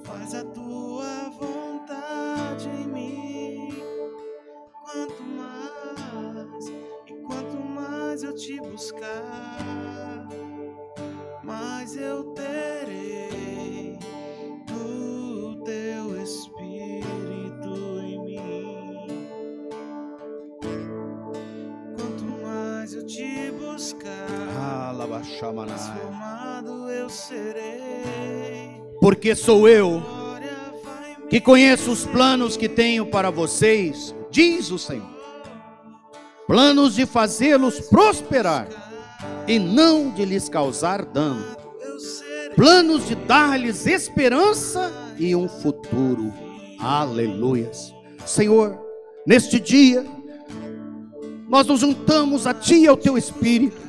Faz a tua vontade em mim. Quanto mais eu te buscar, mais eu terei do teu Espírito em mim. Quanto mais eu te buscar, transformado eu serei. Porque sou eu que conheço os planos que tenho para vocês, diz o Senhor. Planos de fazê-los prosperar e não de lhes causar dano. Planos de dar-lhes esperança e um futuro. Aleluias. Senhor, neste dia, nós nos juntamos a Ti e ao Teu Espírito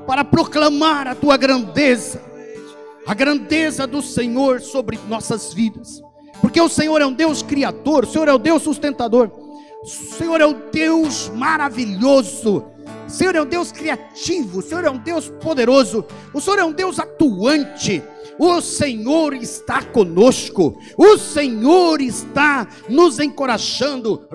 para proclamar a Tua grandeza, a grandeza do Senhor sobre nossas vidas. Porque o Senhor é um Deus criador, o Senhor é o Deus sustentador, o Senhor é o Deus maravilhoso, o Senhor é um Deus criativo, o Senhor é um Deus poderoso, o Senhor é um Deus atuante. O Senhor está conosco, o Senhor está nos encorajando.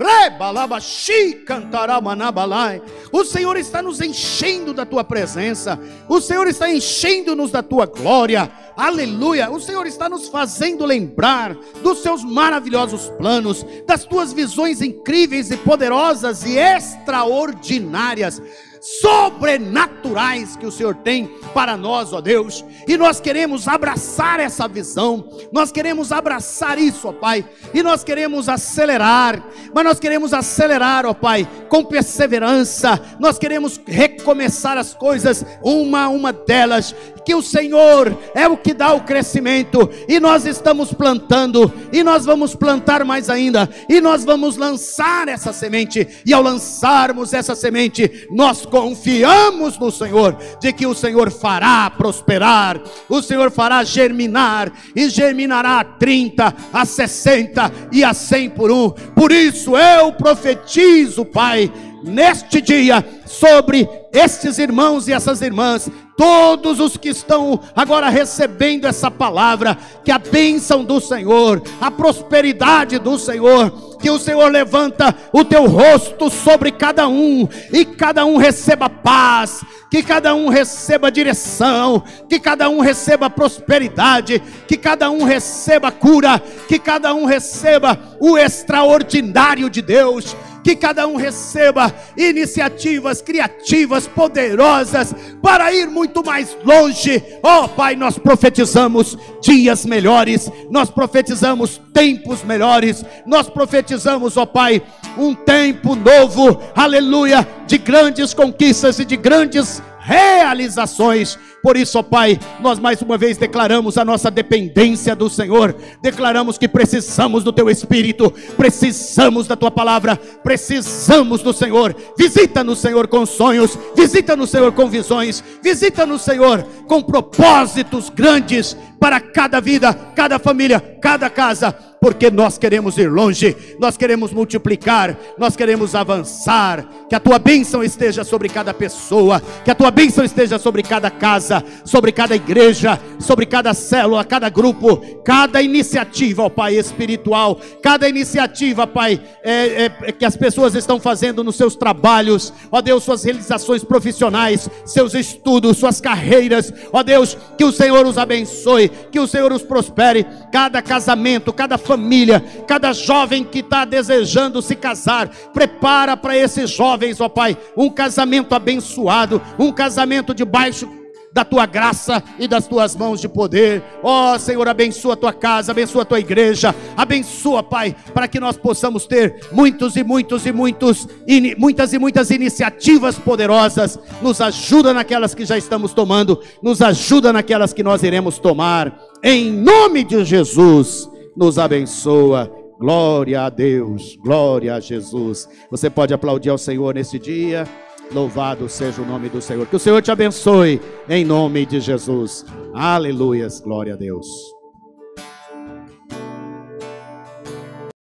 O Senhor está nos enchendo da Tua presença, o Senhor está enchendo-nos da Tua glória. Aleluia. O Senhor está nos fazendo lembrar dos Seus maravilhosos planos, das Tuas visões incríveis e poderosas e extraordinárias. sobrenaturais que o Senhor tem para nós, ó Deus. E nós queremos abraçar essa visão, nós queremos abraçar isso, ó Pai. E nós queremos acelerar, mas nós queremos acelerar, ó Pai, com perseverança. Nós queremos recomeçar as coisas, uma a uma delas, que o Senhor é o que dá o crescimento, e nós estamos plantando, e nós vamos plantar mais ainda, e nós vamos lançar essa semente, e ao lançarmos essa semente, nós confiamos no Senhor, de que o Senhor fará prosperar, o Senhor fará germinar, e germinará a 30, a 60 e a 100 por um. Por isso eu profetizo, Pai, neste dia, sobre estes irmãos e essas irmãs, todos os que estão agora recebendo essa palavra, que a bênção do Senhor, a prosperidade do Senhor, que o Senhor levanta o teu rosto sobre cada um, e cada um receba paz, que cada um receba direção, que cada um receba prosperidade, que cada um receba cura, que cada um receba o extraordinário de Deus, que cada um receba iniciativas criativas, poderosas, para ir muito mais longe. Ó Pai, nós profetizamos dias melhores, nós profetizamos tempos melhores, nós profetizamos, ó Pai, um tempo novo, aleluia, de grandes conquistas e de grandes realizações. Por isso, ó Pai, nós mais uma vez declaramos a nossa dependência do Senhor, declaramos que precisamos do Teu Espírito, precisamos da Tua Palavra, precisamos do Senhor. Visita-nos, Senhor, com sonhos, visita-nos, Senhor, com visões, visita-nos, Senhor, com propósitos grandes para cada vida, cada família, cada casa, porque nós queremos ir longe, nós queremos multiplicar, nós queremos avançar. Que a Tua bênção esteja sobre cada pessoa, que a Tua bênção esteja sobre cada casa, sobre cada igreja, sobre cada célula, cada grupo, cada iniciativa, ó Pai, espiritual, cada iniciativa, Pai, que as pessoas estão fazendo nos seus trabalhos, ó Deus, suas realizações profissionais, seus estudos, suas carreiras, ó Deus, que o Senhor os abençoe, que o Senhor os prospere, cada casamento, cada família, cada jovem que está desejando se casar, prepara para esses jovens, ó Pai, um casamento abençoado, um casamento debaixo da Tua graça e das Tuas mãos de poder. Ó Senhor, abençoa a Tua casa, abençoa a Tua igreja, abençoa, Pai, para que nós possamos ter muitas e muitas iniciativas poderosas. Nos ajuda naquelas que já estamos tomando, nos ajuda naquelas que nós iremos tomar, em nome de Jesus, nos abençoa. Glória a Deus, glória a Jesus. Você pode aplaudir ao Senhor nesse dia. Louvado seja o nome do Senhor. Que o Senhor te abençoe em nome de Jesus. Aleluias, glória a Deus.